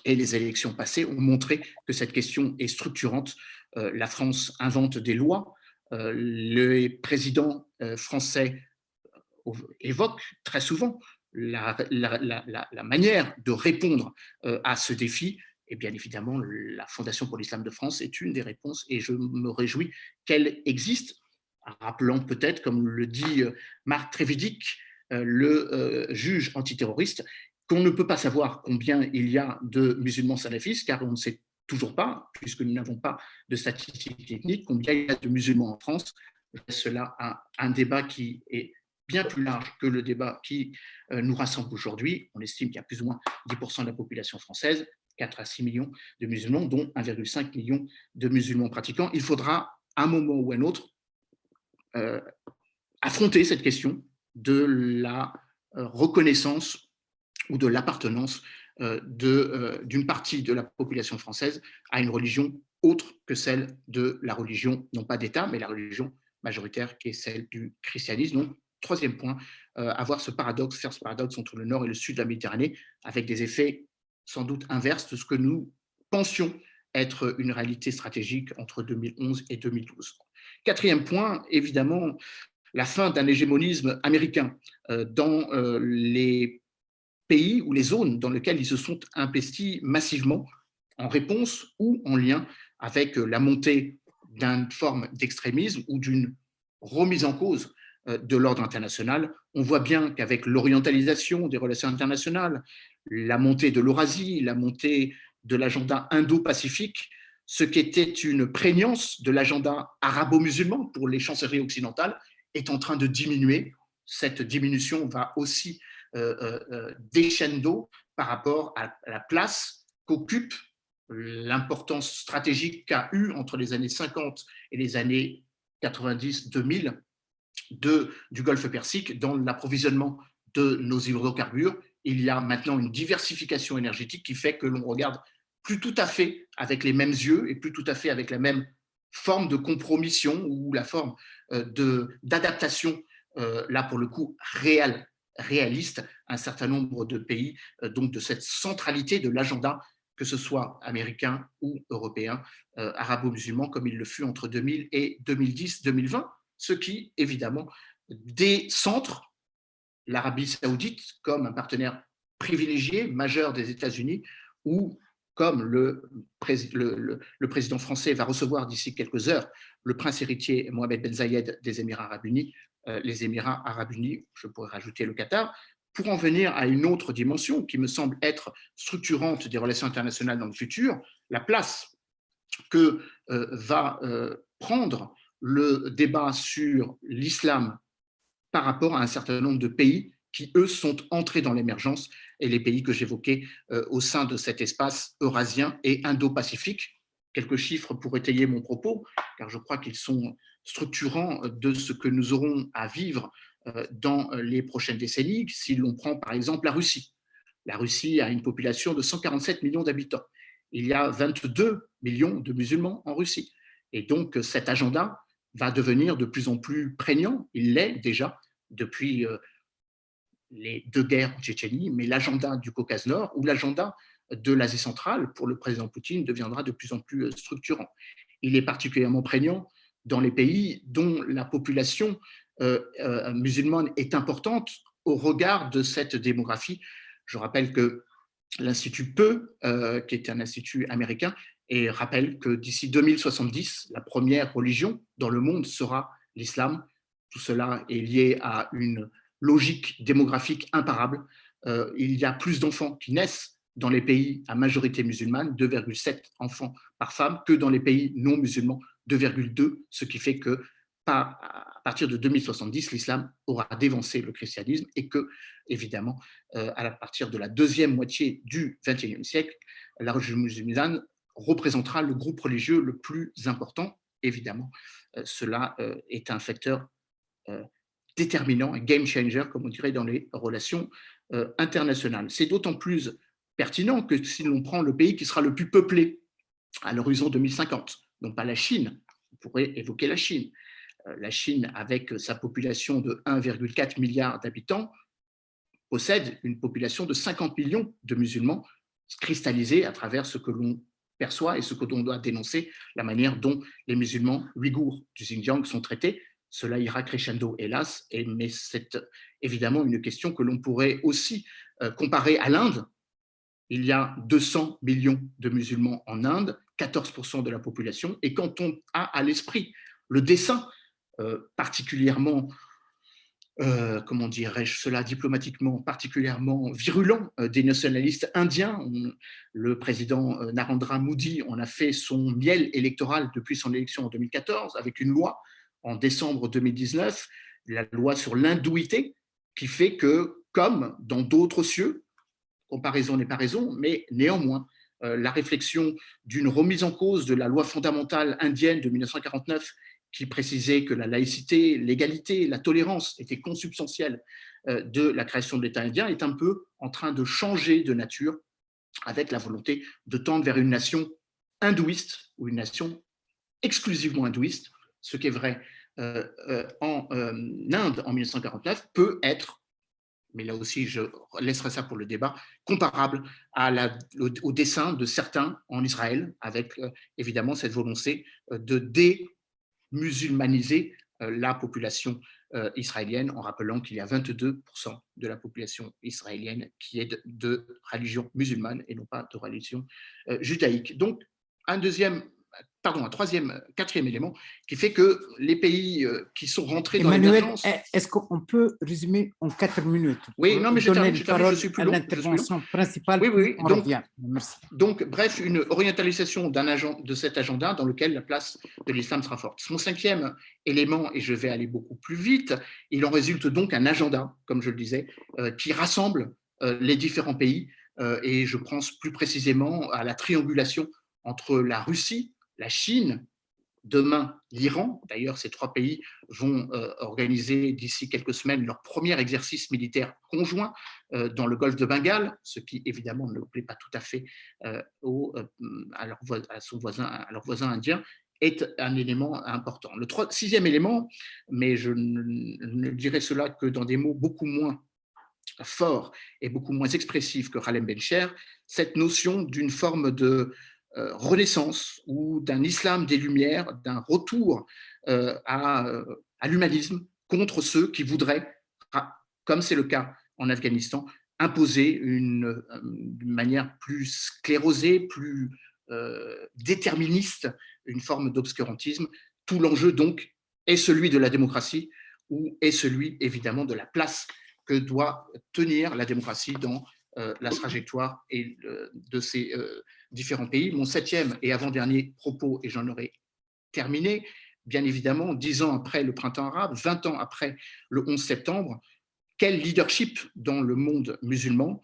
et les élections passées ont montré que cette question est structurante. La France invente des lois, les présidents français évoquent très souvent la manière de répondre à ce défi. Et bien évidemment, la Fondation pour l'Islam de France est une des réponses, et je me réjouis qu'elle existe, rappelant peut-être, comme le dit Marc Trévidic, le juge antiterroriste, qu'on ne peut pas savoir combien il y a de musulmans salafistes, car on ne sait toujours pas, puisque nous n'avons pas de statistiques ethniques, combien il y a de musulmans en France. Cela a un débat qui est bien plus large que le débat qui nous rassemble aujourd'hui. On estime qu'il y a plus ou moins 10% de la population française, 4 à 6 millions de musulmans, dont 1,5 million de musulmans pratiquants. Il faudra, à un moment ou à un autre, affronter cette question de la reconnaissance ou de l'appartenance d'une partie de la population française à une religion autre que celle de la religion, non pas d'État, mais la religion majoritaire qui est celle du christianisme. Donc, troisième point, avoir ce paradoxe, faire ce paradoxe entre le nord et le sud de la Méditerranée, avec des effets sans doute inverses de ce que nous pensions être une réalité stratégique entre 2011 et 2012. Quatrième point, évidemment, la fin d'un hégémonisme américain dans les pays ou les zones dans lesquelles ils se sont investis massivement en réponse ou en lien avec la montée d'une forme d'extrémisme ou d'une remise en cause de l'ordre international. On voit bien qu'avec l'orientalisation des relations internationales, la montée de l'Eurasie, la montée de l'agenda indo-pacifique, ce qui était une prégnance de l'agenda arabo-musulman pour les chancelleries occidentales est en train de diminuer. Cette diminution va aussi décrescendo par rapport à la place qu'occupe l'importance stratégique qu'a eu entre les années 50 et les années 90-2000 du Golfe Persique dans l'approvisionnement de nos hydrocarbures. Il y a maintenant une diversification énergétique qui fait que l'on regarde plus tout à fait avec les mêmes yeux et plus tout à fait avec la même forme de compromission ou la forme d'adaptation, là pour le coup réaliste, un certain nombre de pays, donc de cette centralité de l'agenda, que ce soit américain ou européen, arabo-musulman, comme il le fut entre 2000 et 2010-2020, ce qui, évidemment, décentre l'Arabie saoudite comme un partenaire privilégié, majeur des États-Unis, ou comme le président français va recevoir d'ici quelques heures le prince héritier Mohamed Ben Zayed des Émirats arabes unis, les Émirats arabes unis, je pourrais rajouter le Qatar, pour en venir à une autre dimension qui me semble être structurante des relations internationales dans le futur, la place que va prendre le débat sur l'islam par rapport à un certain nombre de pays qui, eux, sont entrés dans l'émergence, et les pays que j'évoquais au sein de cet espace eurasien et indo-pacifique. Quelques chiffres pour étayer mon propos, car je crois qu'ils sont structurants de ce que nous aurons à vivre dans les prochaines décennies. Si l'on prend par exemple la Russie a une population de 147 millions d'habitants. il y a 22 millions de musulmans en Russie. Et donc, cet agenda va devenir de plus en plus prégnant. Il l'est déjà depuis les 2 guerres en Tchétchénie, mais l'agenda du Caucase Nord ou l'agenda de l'Asie centrale pour le président Poutine deviendra de plus en plus structurant. Il est particulièrement prégnant dans les pays dont la population musulmane est importante au regard de cette démographie. Je rappelle que l'Institut Peu, qui est un institut américain, et rappelle que d'ici 2070, la première religion dans le monde sera l'islam. Tout cela est lié à une logique démographique imparable. Il y a plus d'enfants qui naissent dans les pays à majorité musulmane, 2,7 enfants par femme, que dans les pays non musulmans, 2,2, ce qui fait que à partir de 2070, l'islam aura dévancé le christianisme et que, évidemment, à partir de la deuxième moitié du XXIe siècle, la religion musulmane représentera le groupe religieux le plus important. Évidemment, cela est un facteur déterminant, un game changer, comme on dirait dans les relations internationales. C'est d'autant plus pertinent que si l'on prend le pays qui sera le plus peuplé à l'horizon 2050, non pas la Chine, on pourrait évoquer la Chine. La Chine, avec sa population de 1,4 milliard d'habitants, possède une population de 50 millions de musulmans cristallisés à travers ce que l'on perçoit et ce que l'on doit dénoncer, la manière dont les musulmans ouïghours du Xinjiang sont traités. Cela ira crescendo, hélas, mais c'est évidemment une question que l'on pourrait aussi comparer à l'Inde. Il y a 200 millions de musulmans en Inde, 14% de la population, et quand on a à l'esprit le dessein particulièrement, comment dirais-je cela diplomatiquement, particulièrement virulent des nationalistes indiens. Le président Narendra Modi en a fait son miel électoral depuis son élection en 2014 avec une loi en décembre 2019, la loi sur l'hindouité, qui fait que, comme dans d'autres cieux, comparaison n'est pas raison, mais néanmoins, la réflexion d'une remise en cause de la loi fondamentale indienne de 1949 qui précisait que la laïcité, l'égalité, la tolérance étaient consubstantielles de la création de l'État indien est un peu en train de changer de nature avec la volonté de tendre vers une nation hindouiste ou une nation exclusivement hindouiste, ce qui est vrai en Inde en 1949 peut être, mais là aussi je laisserai ça pour le débat, comparable au dessein de certains en Israël avec évidemment cette volonté de démusulmaniser la population israélienne en rappelant qu'il y a 22% de la population israélienne qui est de religion musulmane et non pas de religion judaïque. Donc un quatrième élément qui fait que les pays qui sont rentrés dans l'émergence… Est-ce qu'on peut résumer en 4 minutes? Oui, non, mais je termine, je suis plus long. L'intervention principale, oui, on revient. Merci. Donc, bref, une orientalisation de cet agenda dans lequel la place de l'islam sera forte. Mon 5e élément, et je vais aller beaucoup plus vite, il en résulte donc un agenda, comme je le disais, qui rassemble les différents pays, et je pense plus précisément à la triangulation entre la Russie, la Chine, demain l'Iran. D'ailleurs, ces 3 pays vont organiser d'ici quelques semaines leur premier exercice militaire conjoint dans le golfe de Bengale, ce qui évidemment ne plaît pas tout à fait à leurs voisins indiens, est un élément important. Le 6e élément, mais je ne dirai cela que dans des mots beaucoup moins forts et beaucoup moins expressifs que Khalem Bencher, cette notion d'une forme de renaissance ou d'un islam des Lumières, d'un retour à l'humanisme contre ceux qui voudraient, comme c'est le cas en Afghanistan, imposer d'une manière plus sclérosée, plus déterministe, une forme d'obscurantisme. Tout l'enjeu donc est celui de la démocratie ou est celui évidemment de la place que doit tenir la démocratie dans la trajectoire de ces différents pays. Mon 7e et avant-dernier propos, et j'en aurai terminé, bien évidemment, 10 ans après le printemps arabe, 20 ans après le 11 septembre, quel leadership dans le monde musulman?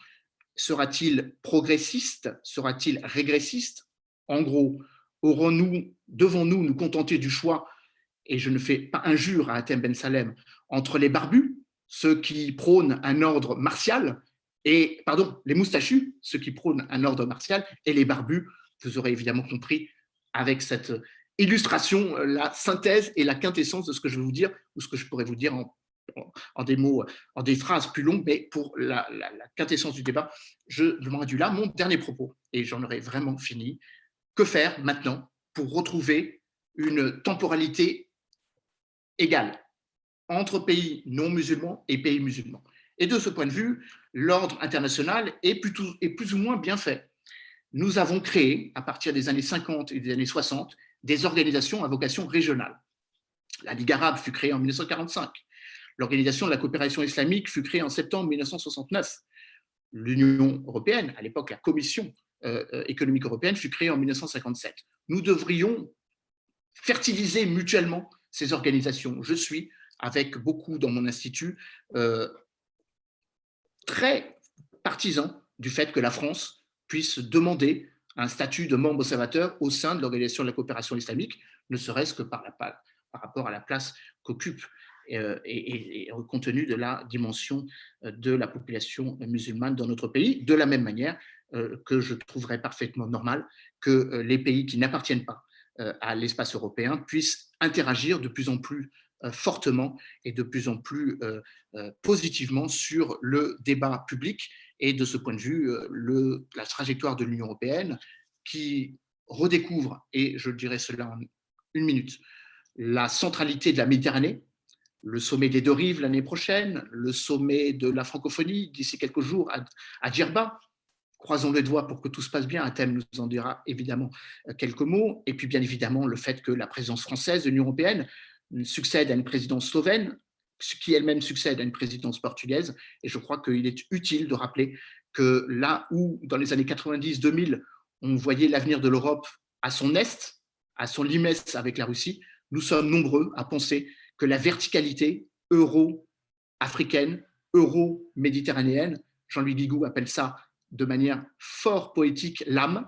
Sera-t-il progressiste? Sera-t-il régressiste? En gros, devons-nous nous contenter du choix, et je ne fais pas injure à Hatem Ben Salem, entre les barbus, ceux qui prônent un ordre martial, les moustachus, ceux qui prônent un ordre martial, et les barbus vous aurez évidemment compris avec cette illustration la synthèse et la quintessence de ce que je vais vous dire, ou ce que je pourrais vous dire en des mots, en des phrases plus longues, mais pour la quintessence du débat, je m'en réduis là. Mon dernier propos, et j'en aurai vraiment fini. Que faire maintenant pour retrouver une temporalité égale entre pays non musulmans et pays musulmans? Et de ce point de vue, l'ordre international est plus ou moins bien fait. Nous avons créé, à partir des années 50 et des années 60, des organisations à vocation régionale. La Ligue arabe fut créée en 1945. L'Organisation de la coopération islamique fut créée en septembre 1969. L'Union européenne, à l'époque la Commission économique européenne, fut créée en 1957. Nous devrions fertiliser mutuellement ces organisations. Je suis, avec beaucoup dans mon institut, très partisan du fait que la France puisse demander un statut de membre observateur au sein de l'Organisation de la coopération islamique, ne serait-ce que par rapport à la place qu'occupe et compte tenu de la dimension de la population musulmane dans notre pays, de la même manière que je trouverais parfaitement normal que les pays qui n'appartiennent pas à l'espace européen puissent interagir de plus en plus fortement et de plus en plus positivement sur le débat public. Et de ce point de vue, la trajectoire de l'Union européenne qui redécouvre, et je dirais cela en une minute, la centralité de la Méditerranée, le sommet des deux rives l'année prochaine, le sommet de la francophonie d'ici quelques jours à Djerba. Croisons les doigts pour que tout se passe bien. Hatem nous en dira évidemment quelques mots. Et puis bien évidemment le fait que la présidence française de l'Union européenne succède à une présidence slovène, qui elle-même succède à une présidence portugaise. Et je crois qu'il est utile de rappeler que là où, dans les années 90-2000, on voyait l'avenir de l'Europe à son est, à son limès avec la Russie, nous sommes nombreux à penser que la verticalité euro-africaine, euro-méditerranéenne, Jean-Louis Guigou appelle ça de manière fort poétique l'âme,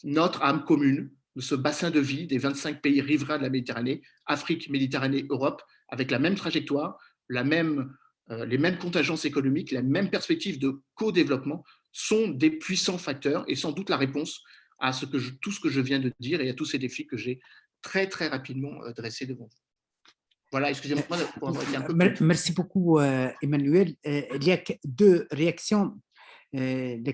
notre âme commune, de ce bassin de vie des 25 pays riverains de la Méditerranée, Afrique, Méditerranée, Europe, avec la même trajectoire, les mêmes contingences économiques, la même perspective de co-développement, sont des puissants facteurs et sans doute la réponse à tout ce que je viens de dire et à tous ces défis que j'ai très, très rapidement dressés devant vous. Voilà, excusez-moi pour avoir été un peu... Merci beaucoup, Emmanuel. Il y a deux réactions. La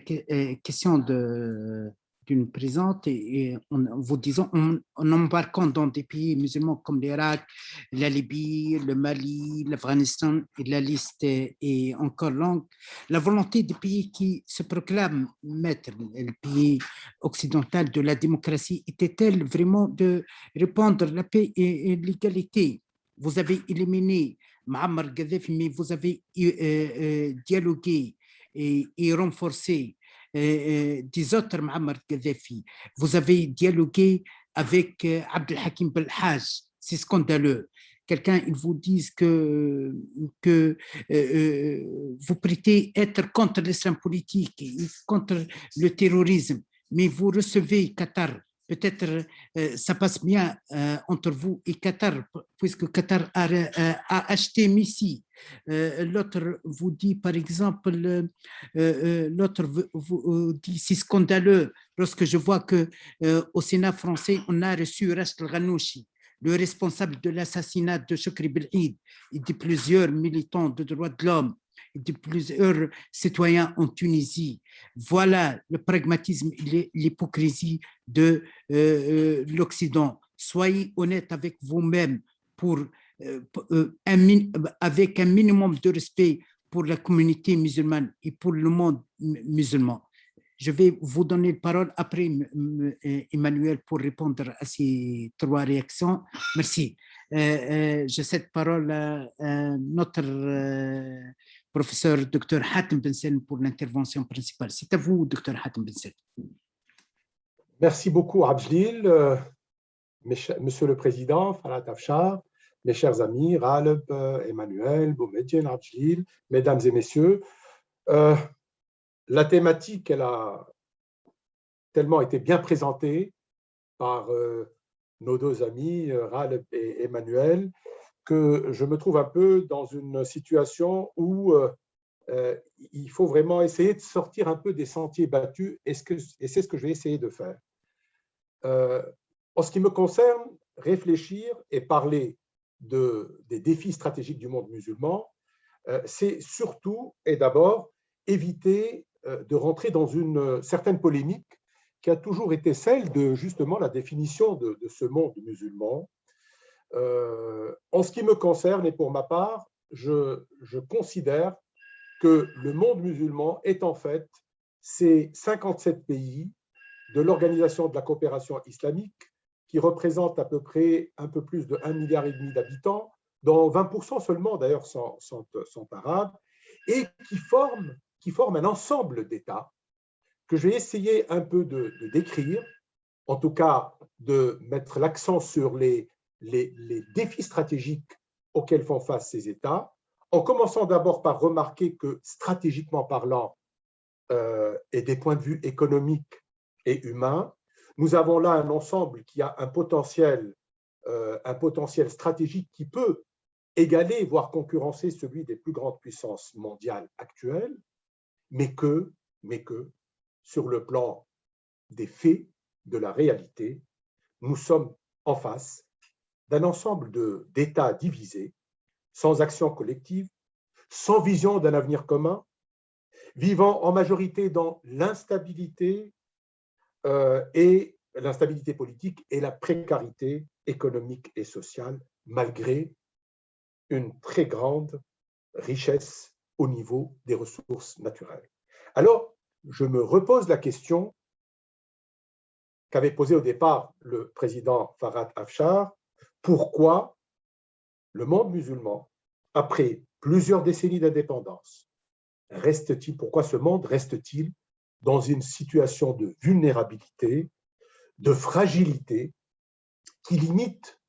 question d'une présente et en vous disant, en embarquant dans des pays musulmans comme l'Irak, la Libye, le Mali, l'Afghanistan, et la liste est encore longue, la volonté des pays qui se proclament maîtres, le pays occidental de la démocratie, était-elle vraiment de répandre la paix et l'égalité? Vous avez éliminé Muammar Kadhafi, mais vous avez dialogué et renforcé des autres Muammar Kadhafi. Vous avez dialogué avec Abdelhakim Belhaj. C'est scandaleux. Quelqu'un, ils vous disent que vous prêtez être contre l'islam politique, contre le terrorisme, mais vous recevez Qatar. Peut-être ça passe bien entre vous et Qatar, puisque Qatar a acheté Messi. L'autre vous dit, par exemple, l'autre vous dit, c'est scandaleux lorsque je vois qu'au Sénat français, on a reçu Rachid Ghannouchi, le responsable de l'assassinat de Chokri Belhid et de plusieurs militants de droits de l'homme et de plusieurs citoyens en Tunisie. Voilà le pragmatisme et l'hypocrisie de l'Occident. Soyez honnête avec vous-même avec un minimum de respect pour la communauté musulmane et pour le monde musulman. Je vais vous donner la parole après, Emmanuel, pour répondre à ces trois réactions. Merci. Je cède la parole à notre professeur Dr Hatem Ben Salem pour l'intervention principale. C'est à vous, Dr Hatem Ben Salem. Merci beaucoup, Abdelil. Monsieur le Président, Farhat Afshar, mes chers amis, Ghaleb, Emmanuel, Boumediene, Abdelil, mesdames et messieurs, la thématique, elle a tellement été bien présentée par nos deux amis, Ghaleb et Emmanuel, que je me trouve un peu dans une situation où il faut vraiment essayer de sortir un peu des sentiers battus, et c'est ce que je vais essayer de faire. En ce qui me concerne, réfléchir et parler des défis stratégiques du monde musulman, c'est surtout et d'abord éviter de rentrer dans une certaine polémique qui a toujours été celle de justement la définition de ce monde musulman. En ce qui me concerne et pour ma part, je considère que le monde musulman est en fait ces 57 pays de l'Organisation de la coopération islamique qui représentent à peu près un peu plus de 1,5 milliard d'habitants, dont 20% seulement d'ailleurs sont arabes, et qui forment un ensemble d'États que je vais essayer un peu de décrire, en tout cas de mettre l'accent sur les défis stratégiques auxquels font face ces États, en commençant d'abord par remarquer que stratégiquement parlant, et des points de vue économiques et humains, nous avons là un ensemble qui a un potentiel stratégique qui peut égaler, voire concurrencer celui des plus grandes puissances mondiales actuelles, mais que, sur le plan des faits, de la réalité, nous sommes en face d'un ensemble d'États divisés, sans action collective, sans vision d'un avenir commun, vivant en majorité dans l'instabilité et l'instabilité politique et la précarité économique et sociale, malgré une très grande richesse au niveau des ressources naturelles. Alors, je me repose la question qu'avait posée au départ le président Farhad Afshar, pourquoi le monde musulman, après plusieurs décennies d'indépendance, pourquoi ce monde reste-t-il dans une situation de vulnérabilité, de fragilité qui limite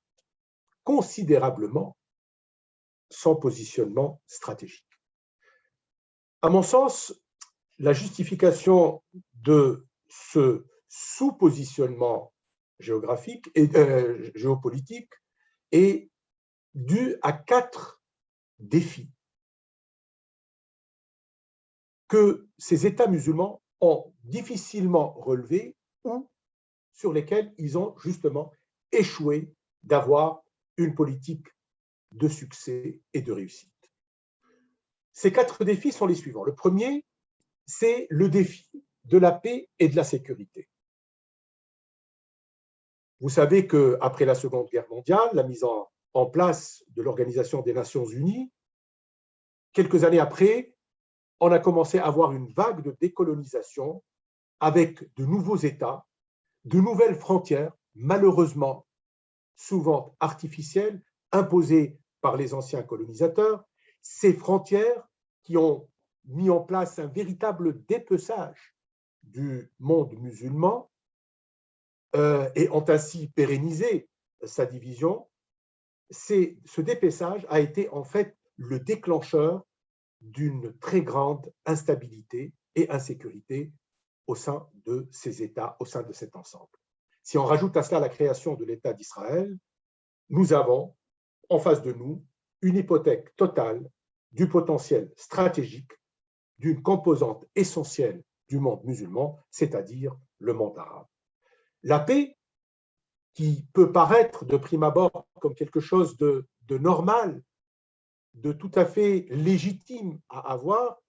considérablement son positionnement stratégique? À mon sens, la justification de ce sous-positionnement géographique et géopolitique est due à 4 défis que ces États musulmans ont difficilement relevés ou sur lesquels ils ont justement échoué d'avoir une politique de succès et de réussite. Ces 4 défis sont les suivants. Le premier, c'est le défi de la paix et de la sécurité. Vous savez qu'après la Seconde Guerre mondiale, la mise en place de l'Organisation des Nations Unies, quelques années après, on a commencé à avoir une vague de décolonisation avec de nouveaux États, de nouvelles frontières, malheureusement souvent artificielles, imposées par les anciens colonisateurs, ces frontières qui ont mis en place un véritable dépeçage du monde musulman et ont ainsi pérennisé sa division. Ce dépeçage a été en fait le déclencheur d'une très grande instabilité et insécurité au sein de ces États, au sein de cet ensemble. Si on rajoute à cela la création de l'État d'Israël, nous avons en face de nous une hypothèque totale du potentiel stratégique d'une composante essentielle du monde musulman, c'est-à-dire le monde arabe. La paix, qui peut paraître de prime abord comme quelque chose de normal, de tout à fait légitime à avoir,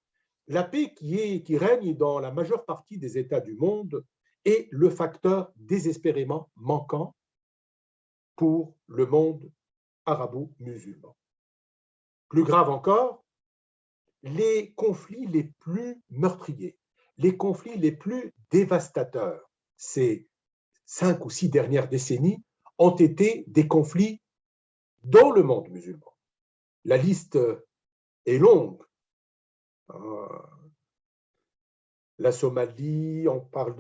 la paix qui règne dans la majeure partie des États du monde est le facteur désespérément manquant pour le monde arabo-musulman. Plus grave encore, les conflits les plus meurtriers, les conflits les plus dévastateurs, ces 5 ou 6 dernières décennies, ont été des conflits dans le monde musulman. La liste est longue. La Somalie, on parlait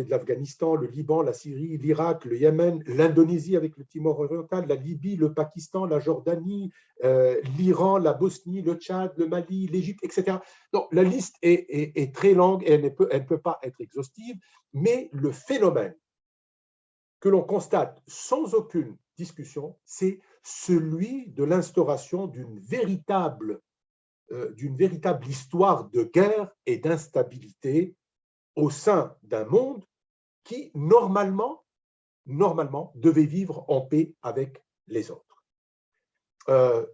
de l'Afghanistan, le Liban, la Syrie, l'Irak, le Yémen, l'Indonésie avec le Timor oriental, la Libye, le Pakistan, la Jordanie, l'Iran, la Bosnie, le Tchad, le Mali, l'Égypte, etc. Donc, la liste est très longue et elle ne peut pas être exhaustive, mais le phénomène que l'on constate sans aucune discussion, c'est celui de l'instauration d'une véritable histoire de guerre et d'instabilité au sein d'un monde qui, normalement, normalement, devaient vivre en paix avec les autres.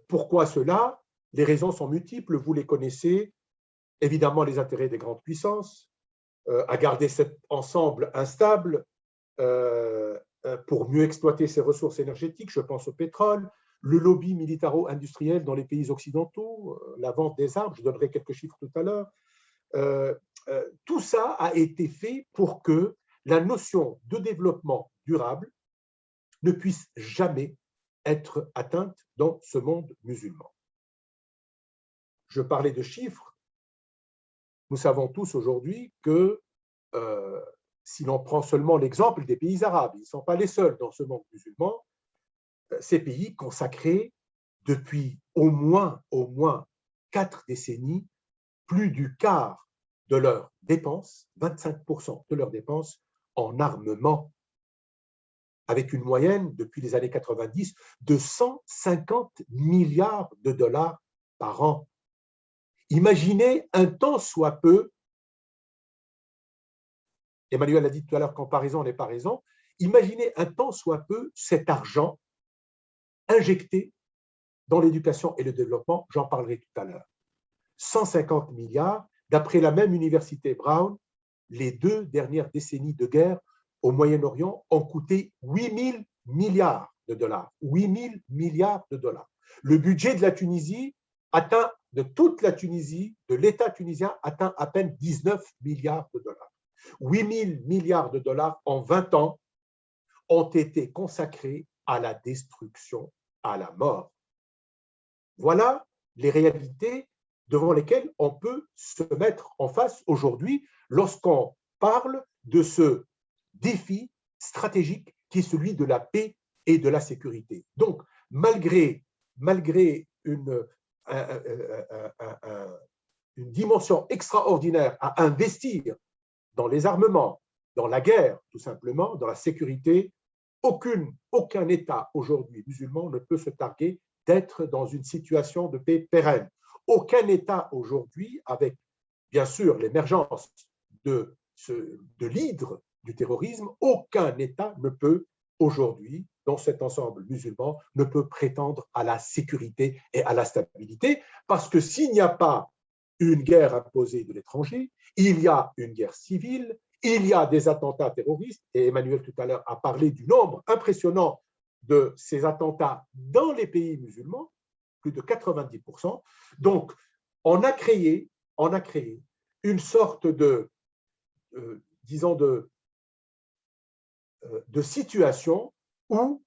Pourquoi cela? Les raisons sont multiples, vous les connaissez. Évidemment, les intérêts des grandes puissances, à garder cet ensemble instable pour mieux exploiter ses ressources énergétiques, je pense au pétrole, le lobby militaro-industriel dans les pays occidentaux, la vente des armes, je donnerai quelques chiffres tout à l'heure. Tout ça a été fait pour que la notion de développement durable ne puisse jamais être atteinte dans ce monde musulman. Je parlais de chiffres. Nous savons tous aujourd'hui que si l'on prend seulement l'exemple des pays arabes, ils ne sont pas les seuls dans ce monde musulman, ces pays consacraient depuis au moins 4 décennies plus du quart de leurs dépenses, 25% de leurs dépenses en armement, avec une moyenne depuis les années 90 de 150 milliards de dollars par an. Imaginez un tant soit peu, Emmanuel a dit tout à l'heure, comparaison n'est pas raison, imaginez un tant soit peu cet argent injecté dans l'éducation et le développement, j'en parlerai tout à l'heure. 150 milliards, d'après la même université Brown, les 2 dernières décennies de guerre au Moyen-Orient ont coûté 8 000 milliards de dollars. 8 000 milliards de dollars. Le budget de la Tunisie atteint, de toute la Tunisie, de l'État tunisien, atteint à peine 19 milliards de dollars. 8 000 milliards de dollars en 20 ans ont été consacrés à la destruction, à la mort. Voilà les réalités devant lesquelles on peut se mettre en face aujourd'hui lorsqu'on parle de ce défi stratégique qui est celui de la paix et de la sécurité. Donc, malgré une dimension extraordinaire à investir dans les armements, dans la guerre, tout simplement, dans la sécurité, aucun État aujourd'hui musulman ne peut se targuer d'être dans une situation de paix pérenne. Aucun État aujourd'hui, avec bien sûr l'émergence de l'hydre du terrorisme, aucun État ne peut aujourd'hui, dans cet ensemble musulman, ne peut prétendre à la sécurité et à la stabilité, parce que s'il n'y a pas une guerre imposée de l'étranger, il y a une guerre civile, il y a des attentats terroristes, et Emmanuel tout à l'heure a parlé du nombre impressionnant de ces attentats dans les pays musulmans, plus de 90%. Donc, on a créé une sorte de situation où,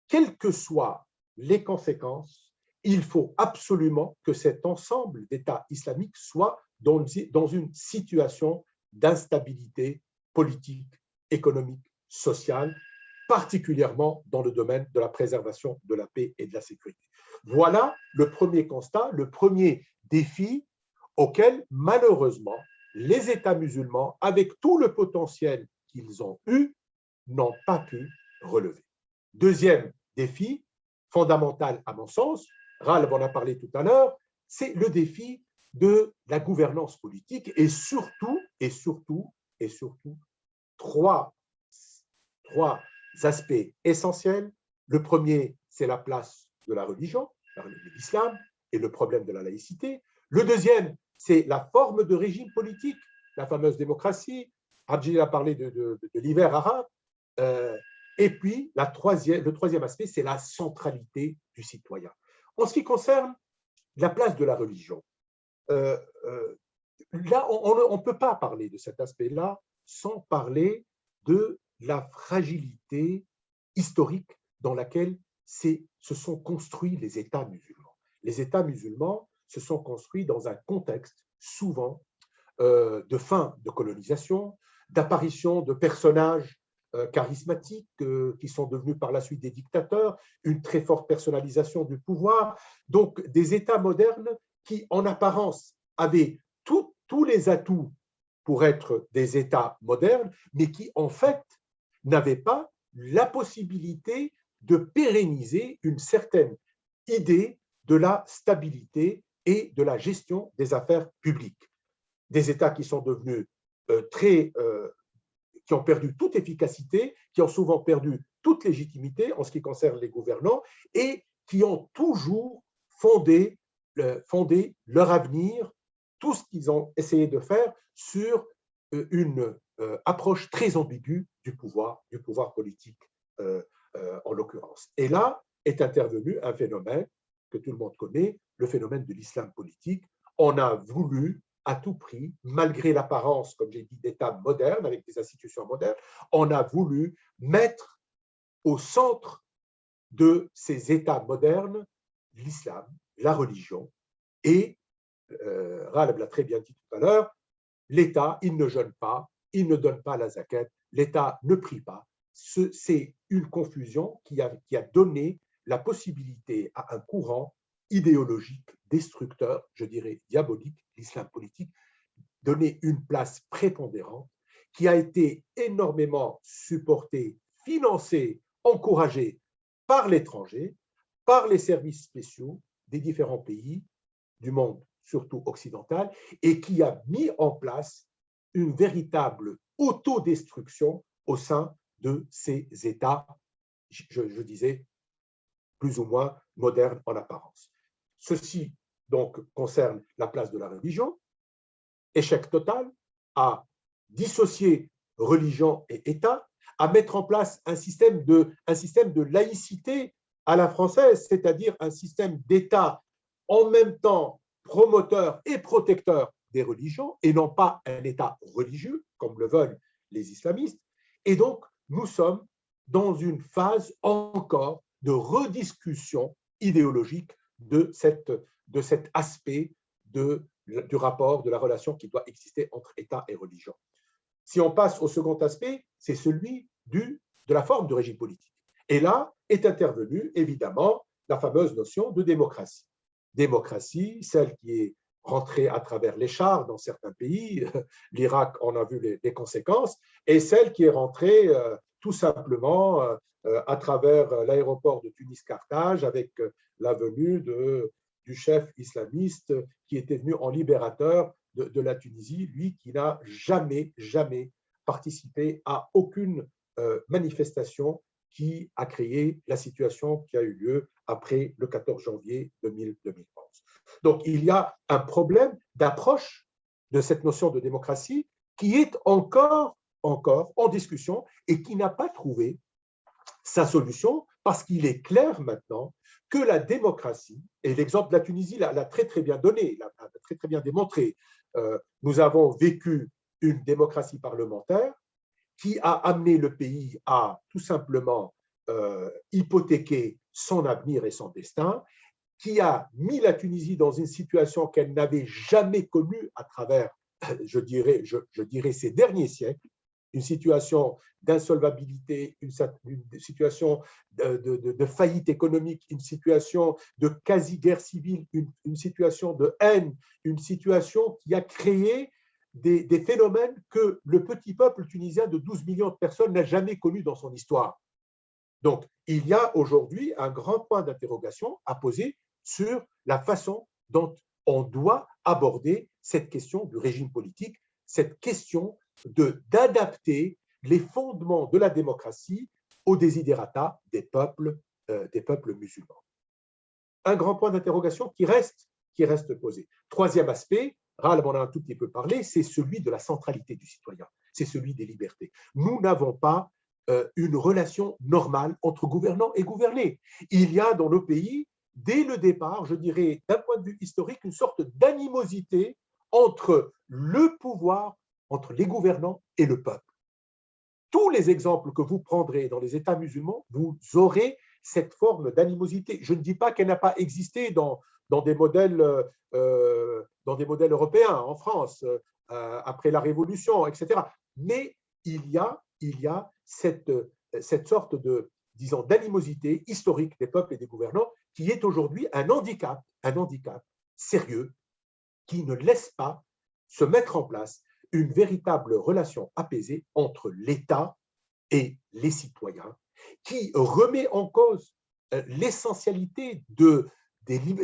quelles que soient les conséquences, il faut absolument que cet ensemble d'États islamiques soit dans une situation d'instabilité politique, économique, sociale, particulièrement dans le domaine de la préservation de la paix et de la sécurité. Voilà le premier constat, le premier défi auquel, malheureusement, les États musulmans, avec tout le potentiel qu'ils ont eu, n'ont pas pu relever. Deuxième défi, fondamental à mon sens, Ghaleb en a parlé tout à l'heure, c'est le défi de la gouvernance politique et surtout, trois aspects essentiels. Le premier, c'est la place de la religion, l'islam, et le problème de la laïcité. Le deuxième, c'est la forme de régime politique, la fameuse démocratie. Abdjil a parlé de l'hiver arabe. Et puis, le troisième aspect, c'est la centralité du citoyen. En ce qui concerne la place de la religion, là, on ne peut pas parler de cet aspect-là sans parler de la fragilité historique dans laquelle se sont construits les États musulmans. Les États musulmans se sont construits dans un contexte souvent de fin de colonisation, d'apparition de personnages charismatiques qui sont devenus par la suite des dictateurs, une très forte personnalisation du pouvoir, donc des États modernes qui, en apparence, avaient tous les atouts pour être des États modernes, mais qui, en fait, n'avaient pas la possibilité de pérenniser une certaine idée de la stabilité et de la gestion des affaires publiques. Des États qui sont devenus qui ont perdu toute efficacité, qui ont souvent perdu toute légitimité en ce qui concerne les gouvernants et qui ont toujours fondé leur avenir, tout ce qu'ils ont essayé de faire sur une approche très ambiguë du pouvoir politique en l'occurrence. Et là est intervenu un phénomène que tout le monde connaît, le phénomène de l'islam politique. On a voulu à tout prix, malgré l'apparence, comme j'ai dit, d'État moderne, avec des institutions modernes, on a voulu mettre au centre de ces États modernes l'islam, la religion, et Ghaleb l'a très bien dit tout à l'heure, l'État, il ne jeûne pas, il ne donne pas la zakat, l'État ne prie pas. C'est une confusion qui a donné la possibilité à un courant idéologique, destructeur, je dirais diabolique, l'islam politique, donner une place prépondérante qui a été énormément supportée, financée, encouragée par l'étranger, par les services spéciaux des différents pays du monde, surtout occidental, et qui a mis en place une véritable autodestruction au sein de ces États, je disais, plus ou moins modernes en apparence. Ceci donc concerne la place de la religion, échec total à dissocier religion et État, à mettre en place un système de laïcité à la française, c'est-à-dire un système d'État en même temps promoteur et protecteur des religions, et non pas un État religieux, comme le veulent les islamistes. Et donc, nous sommes dans une phase encore de rediscussion idéologique de cet aspect du rapport, de la relation qui doit exister entre État et religion. Si on passe au second aspect, c'est celui de la forme du régime politique. Et là est intervenue, évidemment, la fameuse notion de démocratie. Démocratie, celle qui est rentrée à travers les chars dans certains pays, l'Irak en a vu les conséquences, et celle qui est rentrée tout simplement à travers l'aéroport de Tunis-Carthage avec la venue du chef islamiste qui était venu en libérateur de la Tunisie, lui qui n'a jamais participé à aucune manifestation qui a créé la situation qui a eu lieu après le 14 janvier 2011. Donc, il y a un problème d'approche de cette notion de démocratie qui est encore en discussion et qui n'a pas trouvé sa solution parce qu'il est clair maintenant que la démocratie, et l'exemple de la Tunisie l'a très très bien donné, l'a très très bien démontré, nous avons vécu une démocratie parlementaire qui a amené le pays à tout simplement hypothéquer son avenir et son destin, qui a mis la Tunisie dans une situation qu'elle n'avait jamais connue à travers, je dirais ces derniers siècles, une situation d'insolvabilité, une situation de faillite économique, une situation de quasi-guerre civile, une situation de haine, une situation qui a créé des phénomènes que le petit peuple tunisien de 12 millions de personnes n'a jamais connus dans son histoire. Donc, il y a aujourd'hui un grand point d'interrogation à poser sur la façon dont on doit aborder cette question du régime politique, cette question d'adapter les fondements de la démocratie aux desiderata des peuples musulmans. Un grand point d'interrogation qui reste posé. Troisième aspect, Ghaleb en a un tout petit peu parlé, c'est celui de la centralité du citoyen, c'est celui des libertés. Nous n'avons pas une relation normale entre gouvernants et gouvernés. Il y a dans nos pays, dès le départ, je dirais, d'un point de vue historique, une sorte d'animosité entre le pouvoir, entre les gouvernants et le peuple. Tous les exemples que vous prendrez dans les États musulmans, vous aurez cette forme d'animosité. Je ne dis pas qu'elle n'a pas existé dans des modèles européens, en France, après la Révolution, etc. Mais il y a cette sorte d'animosité historique des peuples et des gouvernants qui est aujourd'hui un handicap sérieux qui ne laisse pas se mettre en place une véritable relation apaisée entre l'État et les citoyens, qui remet en cause l'essentialité des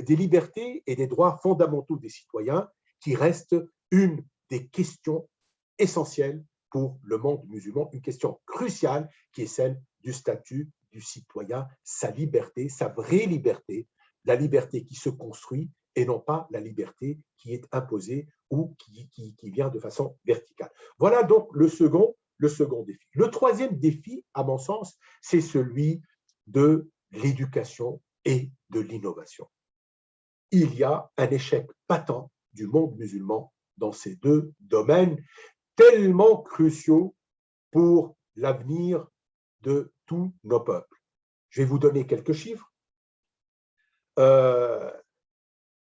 libertés et des droits fondamentaux des citoyens, qui reste une des questions essentielles pour le monde musulman, une question cruciale qui est celle du statut du citoyen, sa liberté, sa vraie liberté, la liberté qui se construit et non pas la liberté qui est imposée ou qui vient de façon verticale. Voilà donc le second défi. Le troisième défi, à mon sens, c'est celui de l'éducation et de l'innovation. Il y a un échec patent du monde musulman dans ces deux domaines tellement cruciaux pour l'avenir de tous nos peuples. Je vais vous donner quelques chiffres.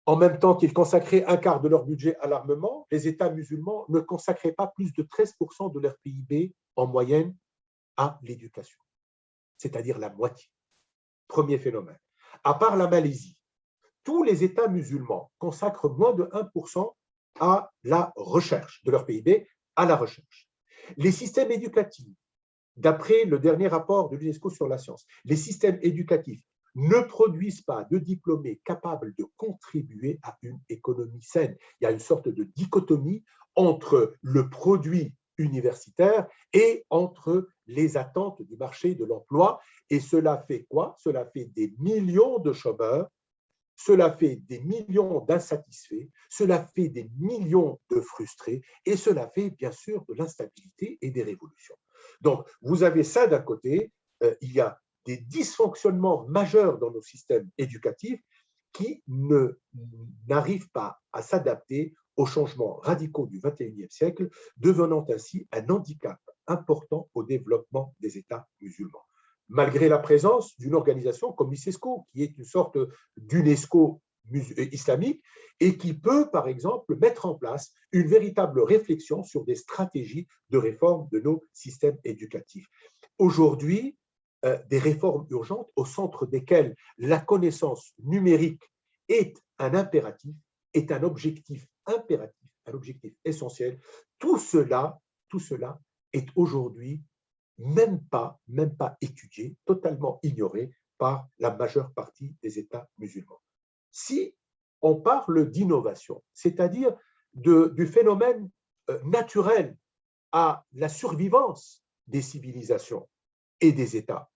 En même temps qu'ils consacraient un quart de leur budget à l'armement, les États musulmans ne consacraient pas plus de 13% de leur PIB en moyenne à l'éducation, c'est-à-dire la moitié. Premier phénomène. À part la Malaisie, tous les États musulmans consacrent moins de 1% à la recherche de leur PIB, à la recherche. Les systèmes éducatifs, d'après le dernier rapport de l'UNESCO sur la science, les systèmes éducatifs ne produisent pas de diplômés capables de contribuer à une économie saine. Il y a une sorte de dichotomie entre le produit universitaire et entre les attentes du marché de l'emploi. Et cela fait quoi? Cela fait des millions de chômeurs, cela fait des millions d'insatisfaits, cela fait des millions de frustrés et cela fait bien sûr de l'instabilité et des révolutions. Donc, vous avez ça d'un côté, il y a des dysfonctionnements majeurs dans nos systèmes éducatifs qui n'arrivent pas à s'adapter aux changements radicaux du XXIe siècle, devenant ainsi un handicap important au développement des États musulmans. Malgré la présence d'une organisation comme l'ICESCO, qui est une sorte d'UNESCO islamique et qui peut, par exemple, mettre en place une véritable réflexion sur des stratégies de réforme de nos systèmes éducatifs. Aujourd'hui, des réformes urgentes au centre desquelles la connaissance numérique est un impératif, est un objectif impératif, un objectif essentiel. Tout cela est aujourd'hui même pas étudié, totalement ignoré par la majeure partie des États musulmans. Si on parle d'innovation, c'est-à-dire du phénomène naturel à la survivance des civilisations et des États,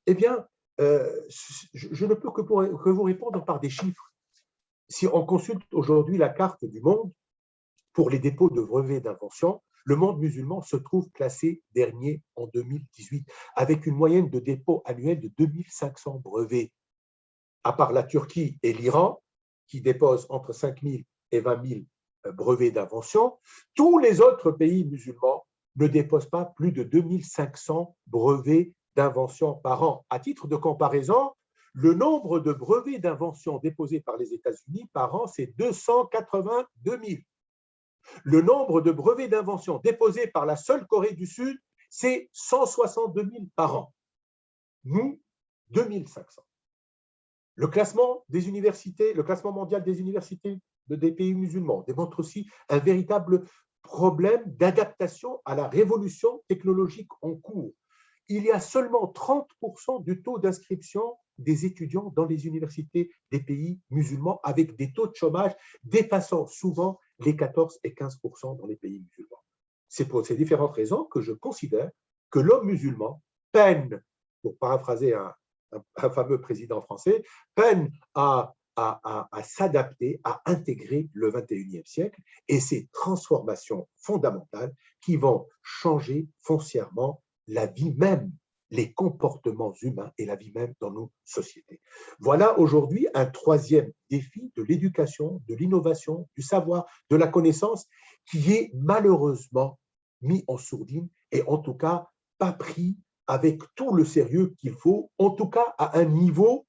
eh bien, je ne peux que vous répondre par des chiffres. Si on consulte aujourd'hui la carte du monde pour les dépôts de brevets d'invention, le monde musulman se trouve classé dernier en 2018, avec une moyenne de dépôt annuel de 2500 brevets. À part la Turquie et l'Iran, qui déposent entre 5 000 et 20 000 brevets d'invention, tous les autres pays musulmans ne déposent pas plus de 2500 brevets d'invention par an. À titre de comparaison, le nombre de brevets d'invention déposés par les États-Unis par an, c'est 282 000. Le nombre de brevets d'invention déposés par la seule Corée du Sud, c'est 162 000 par an. Nous, 2500. Le classement des universités, le classement mondial des universités des pays musulmans démontre aussi un véritable problème d'adaptation à la révolution technologique en cours. Il y a seulement 30% du taux d'inscription des étudiants dans les universités des pays musulmans, avec des taux de chômage dépassant souvent les 14 et 15% dans les pays musulmans. C'est pour ces différentes raisons que je considère que l'homme musulman peine, pour paraphraser un fameux président français, peine à s'adapter, à intégrer le XXIe siècle et ces transformations fondamentales qui vont changer foncièrement la vie même, les comportements humains et la vie même dans nos sociétés. Voilà aujourd'hui un troisième défi de l'éducation, de l'innovation, du savoir, de la connaissance qui est malheureusement mis en sourdine et en tout cas pas pris avec tout le sérieux qu'il faut, en tout cas à un niveau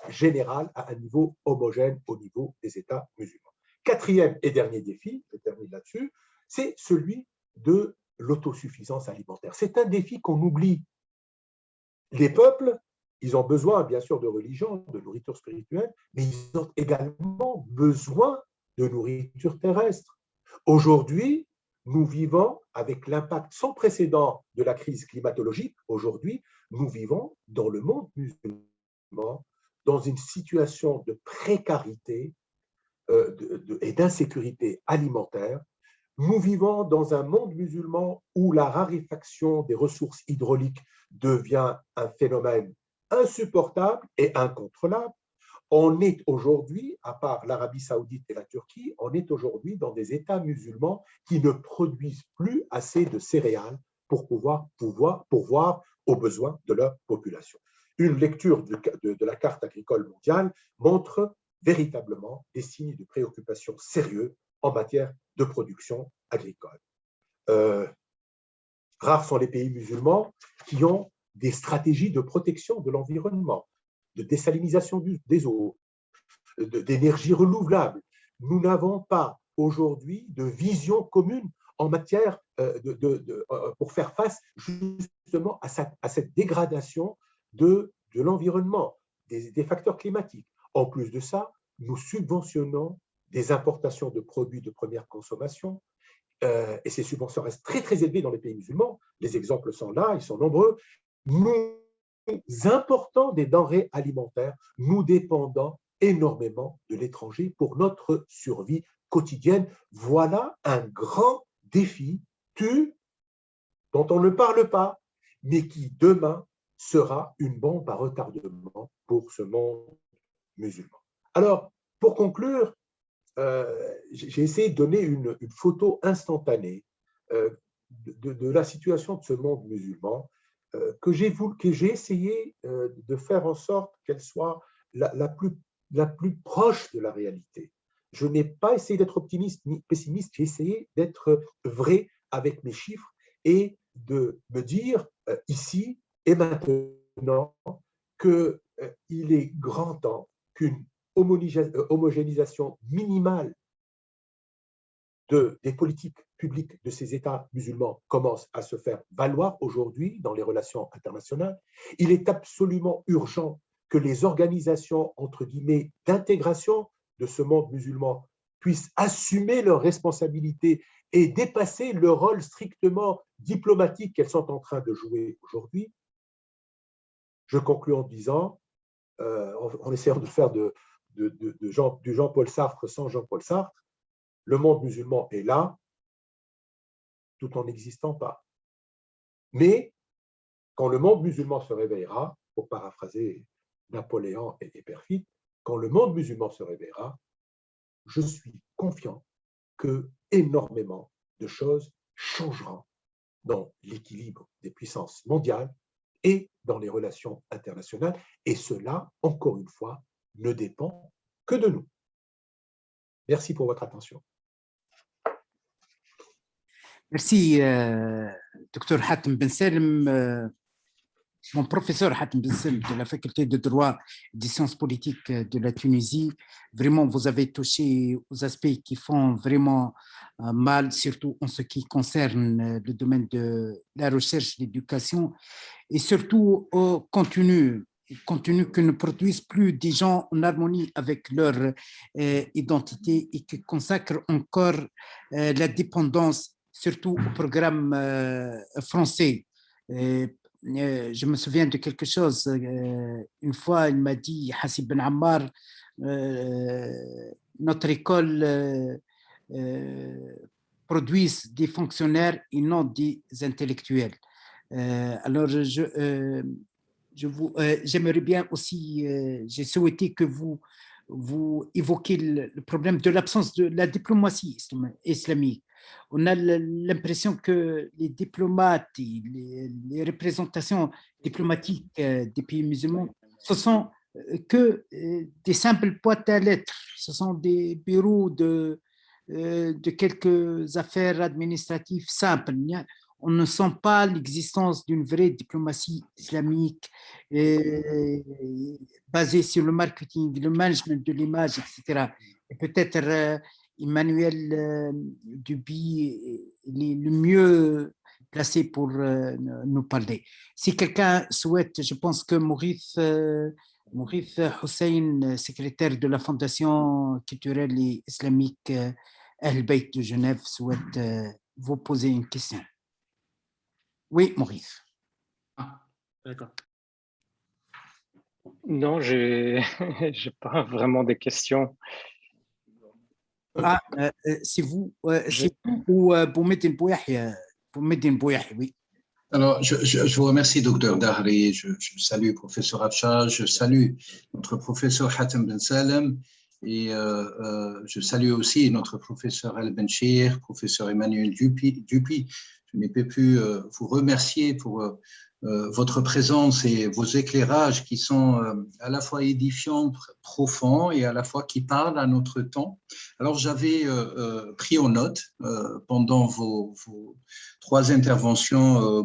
général, à un niveau homogène au niveau des États musulmans. Quatrième et dernier défi, je termine là-dessus, c'est celui de l'autosuffisance alimentaire. C'est un défi qu'on oublie. Les peuples, ils ont besoin bien sûr de religion, de nourriture spirituelle, mais ils ont également besoin de nourriture terrestre. Aujourd'hui, nous vivons avec l'impact sans précédent de la crise climatologique. Aujourd'hui, nous vivons dans le monde musulman dans une situation de précarité et d'insécurité alimentaire. Nous vivons dans un monde musulman où la raréfaction des ressources hydrauliques devient un phénomène insupportable et incontrôlable. On est aujourd'hui, à part l'Arabie saoudite et la Turquie, on est aujourd'hui dans des États musulmans qui ne produisent plus assez de céréales pour pouvoir pourvoir aux besoins de leur population. Une lecture de la carte agricole mondiale montre véritablement des signes de préoccupation sérieux en matière de production agricole. Rares sont les pays musulmans qui ont des stratégies de protection de l'environnement, de désalinisation des eaux, d'énergie renouvelable. Nous n'avons pas aujourd'hui de vision commune en matière pour faire face justement à cette dégradation de l'environnement, des facteurs climatiques. En plus de ça, nous subventionnons des importations de produits de première consommation, et ces subventions restent très, très élevées dans les pays musulmans. Les exemples sont là, ils sont nombreux. Nous importons des denrées alimentaires, nous dépendons énormément de l'étranger pour notre survie quotidienne. Voilà un grand défi dont on ne parle pas, mais qui demain sera une bombe à retardement pour ce monde musulman. Alors, pour conclure, j'ai essayé de donner une photo instantanée de la situation de ce monde musulman, que j'ai essayé de faire en sorte qu'elle soit la plus proche de la réalité. Je n'ai pas essayé d'être optimiste ni pessimiste, j'ai essayé d'être vrai avec mes chiffres et de me dire ici et maintenant qu'il est grand temps qu'une homogénéisation minimale des politiques publiques de ces États musulmans commence à se faire valoir aujourd'hui dans les relations internationales. Il est absolument urgent que les organisations, entre guillemets, d'intégration de ce monde musulman puissent assumer leurs responsabilités et dépasser le rôle strictement diplomatique qu'elles sont en train de jouer aujourd'hui. Je conclus en disant, en essayant de faire du Jean-Paul Sartre sans Jean-Paul Sartre, le monde musulman est là, tout en n'existant pas. Mais quand le monde musulman se réveillera, pour paraphraser Napoléon et Perfit, quand le monde musulman se réveillera, je suis confiant que énormément de choses changeront dans l'équilibre des puissances mondiales et dans les relations internationales. Et cela, encore une fois, ne dépend que de nous. Merci pour votre attention. Merci, Dr Hatem Ben Salem, mon professeur Hatem Ben Salem de la faculté de droit et des sciences politiques de la Tunisie. Vraiment, vous avez touché aux aspects qui font vraiment mal, surtout en ce qui concerne le domaine de la recherche, l'éducation et surtout au contenu que ne produisent plus des gens en harmonie avec leur identité et qui consacrent encore la dépendance surtout au programme français. Je me souviens de quelque chose. Une fois, il m'a dit, Hassib Ben Ammar, notre école produit des fonctionnaires et non des intellectuels. Alors, j'aimerais bien aussi, j'ai souhaité que vous évoquiez le problème de l'absence de la diplomatie islamique. On a l'impression que les diplomates et les représentations diplomatiques des pays musulmans, ce sont que des simples boîtes à lettres, ce sont des bureaux de quelques affaires administratives simples. On ne sent pas l'existence d'une vraie diplomatie islamique basée sur le marketing, le management de l'image, etc. Et peut-être Emmanuel Duby est le mieux placé pour nous parler. Si quelqu'un souhaite, je pense que Maurice Hussein, secrétaire de la Fondation culturelle et islamique Ahl Bayt de Genève, souhaite vous poser une question. Oui, Maurice. Ah, d'accord. Non, j'ai pas vraiment des questions. C'est vous ou Boumedine Bouyahia? Boumedine Bouyahia, oui. Alors, je vous remercie, docteur Dahri. Je salue professeur Afshar, je salue notre professeur Hatem Ben Salem et je salue aussi notre professeur El Benchir, professeur Emmanuel Dupuy. Je n'ai pas pu vous remercier pour votre présence et vos éclairages qui sont à la fois édifiants, profonds et à la fois qui parlent à notre temps. Alors, j'avais pris en note pendant vos 3 interventions,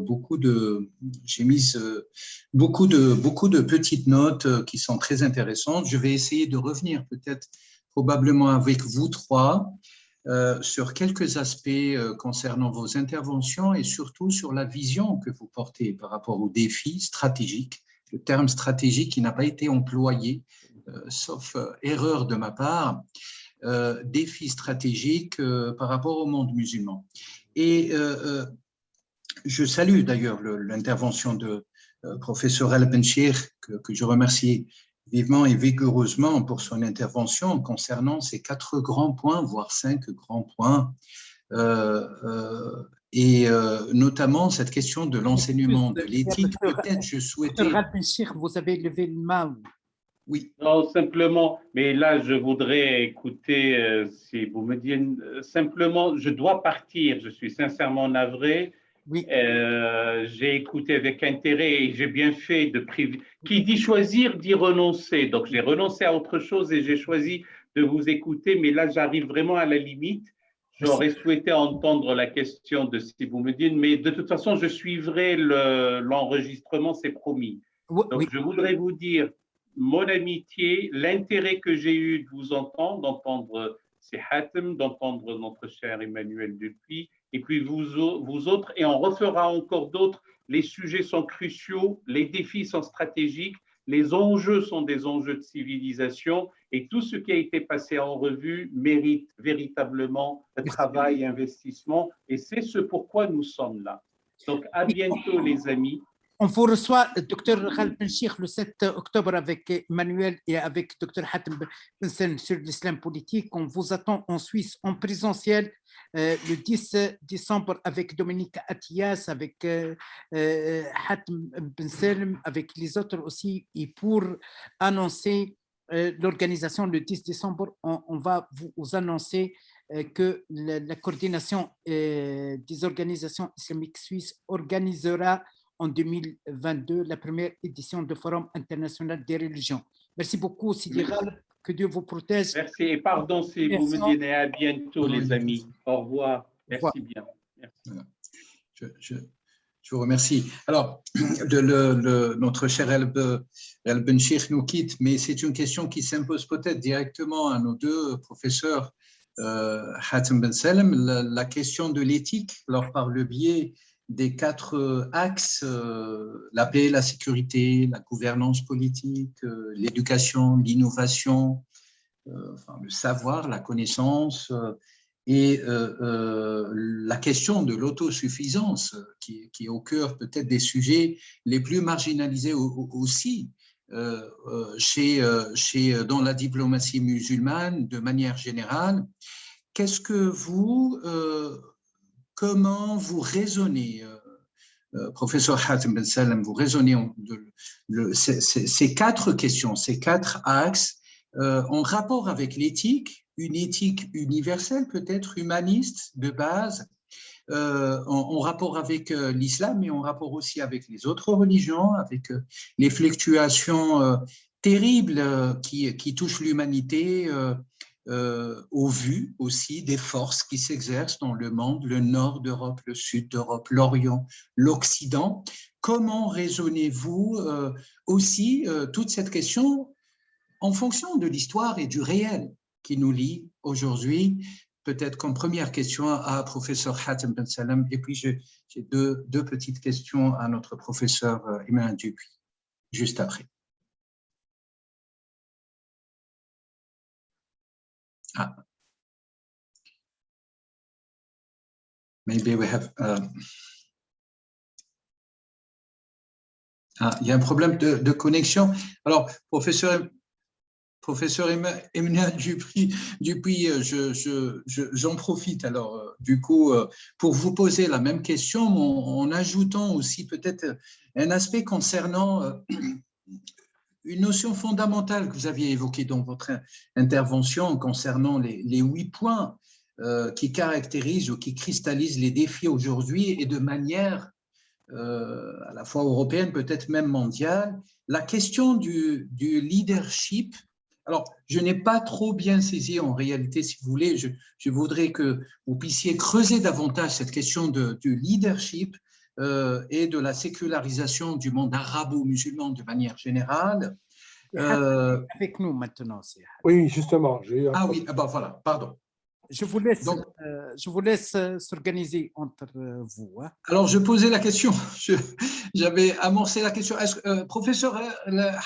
j'ai mis beaucoup de petites notes qui sont très intéressantes. Je vais essayer de revenir peut-être probablement avec vous 3 sur quelques aspects concernant vos interventions et surtout sur la vision que vous portez par rapport aux défis stratégiques. Le terme stratégique qui n'a pas été employé, sauf erreur de ma part, défis stratégiques par rapport au monde musulman. Et je salue d'ailleurs l'intervention de professeur El Benchir, que je remercie vivement et vigoureusement pour son intervention concernant ces 4 grands points, voire 5 grands points, et notamment cette question de l'enseignement de l'éthique. Peut-être je souhaitais… Docteur El Benchir, vous avez levé le main. Oui. Non, simplement, mais là, je voudrais écouter, si vous me dites, simplement, je dois partir, je suis sincèrement navré. Oui. J'ai écouté avec intérêt et j'ai bien fait de priver. Qui dit choisir dit renoncer. Donc, j'ai renoncé à autre chose et j'ai choisi de vous écouter, mais là, j'arrive vraiment à la limite. J'aurais souhaité entendre la question de si vous me dites, mais de toute façon, je suivrai l'enregistrement, c'est promis. Donc, oui. Je voudrais vous dire mon amitié, l'intérêt que j'ai eu de vous entendre, d'entendre ces Hatem, d'entendre notre cher Emmanuel Dupuy, et puis vous autres, et on refera encore d'autres. Les sujets sont cruciaux, les défis sont stratégiques, les enjeux sont des enjeux de civilisation, et tout ce qui a été passé en revue mérite véritablement travail et investissement, et c'est ce pourquoi nous sommes là. Donc, à bientôt, les amis. On vous reçoit, Dr El Benchir, le 7 octobre avec Emmanuel et avec Dr Hatem Ben Salem sur l'islam politique. On vous attend en Suisse en présentiel le 10 décembre avec Dominique Attias, avec Hatem Ben Salem, avec les autres aussi. Et pour annoncer l'organisation le 10 décembre, on va vous annoncer que la coordination des organisations islamiques suisses organisera en 2022 la première édition du Forum international des religions. Merci beaucoup, Sidi Ghaleb, que Dieu vous protège. Merci et pardon si vous me dites à bientôt, les amis. Au revoir. Merci bien. Merci. Je vous remercie. Alors, notre cher El Benchir nous quitte, mais c'est une question qui s'impose peut-être directement à nos 2 professeurs, Hatem Ben Salem, la question de l'éthique, alors par le biais des 4 axes, la paix, la sécurité, la gouvernance politique, l'éducation, l'innovation, enfin, le savoir, la connaissance, et la question de l'autosuffisance, qui est au cœur peut-être des sujets les plus marginalisés aussi dans la diplomatie musulmane de manière générale. Qu'est-ce que comment vous raisonnez, professeur Hatem Ben Salem, vous raisonnez ces 4 questions, ces 4 axes en rapport avec l'éthique, une éthique universelle peut-être, humaniste de base, en rapport avec l'islam, mais en rapport aussi avec les autres religions, avec les fluctuations terribles qui touchent l'humanité, au vu aussi des forces qui s'exercent dans le monde, le nord d'Europe, le sud d'Europe, l'Orient, l'Occident. Comment raisonnez-vous aussi toute cette question en fonction de l'histoire et du réel qui nous lie aujourd'hui? Peut-être comme première question à professeur Hatem Ben Salem, et puis j'ai deux petites questions à notre professeur Emmanuel Dupuy, juste après. Ah. Maybe we have… il y a un problème de connexion. Alors, professeur Professeur Emmanuel Dupuy, j'en profite alors du coup pour vous poser la même question en ajoutant aussi peut-être un aspect concernant une notion fondamentale que vous aviez évoquée dans votre intervention concernant les 8 points qui caractérisent ou qui cristallisent les défis aujourd'hui et de manière à la fois européenne, peut-être même mondiale, la question du leadership. Alors, je n'ai pas trop bien saisi en réalité, si vous voulez, je voudrais que vous puissiez creuser davantage cette question du leadership et de la sécularisation du monde arabo-musulman de manière générale. Avec nous maintenant. Oui, justement. Ah oui, ben voilà, pardon. Je vous laisse s'organiser entre vous. Hein. Alors, je posais la question, j'avais amorcé la question. Professeur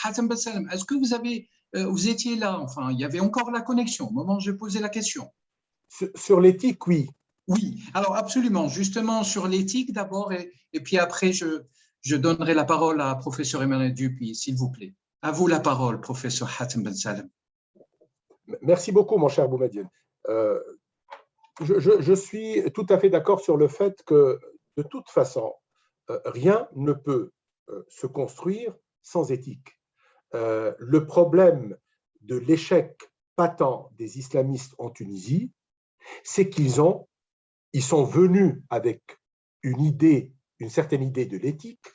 Hatem Ben Salem, est-ce que vous étiez là, enfin, il y avait encore la connexion au moment où je posais la question? Sur l'éthique, oui. Oui, alors absolument, justement sur l'éthique d'abord, et puis après, je donnerai la parole à professeur Emmanuel Dupuy, s'il vous plaît. À vous la parole, professeur Hatem Ben Salem. Merci beaucoup, mon cher Boumediene. Je suis tout à fait d'accord sur le fait que, de toute façon, rien ne peut se construire sans éthique. Le problème de l'échec patent des islamistes en Tunisie, c'est qu'ils sont venus avec une certaine idée de l'éthique,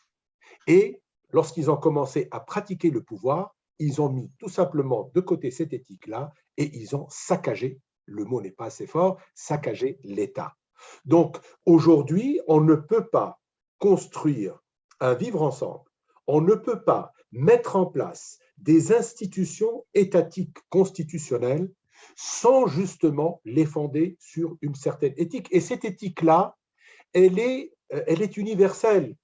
et lorsqu'ils ont commencé à pratiquer le pouvoir, ils ont mis tout simplement de côté cette éthique-là et ils ont saccagé, le mot n'est pas assez fort, saccagé l'État. Donc aujourd'hui, on ne peut pas construire un vivre ensemble, on ne peut pas mettre en place des institutions étatiques constitutionnelles sans justement les fonder sur une certaine éthique. Et cette éthique-là, elle est universelle.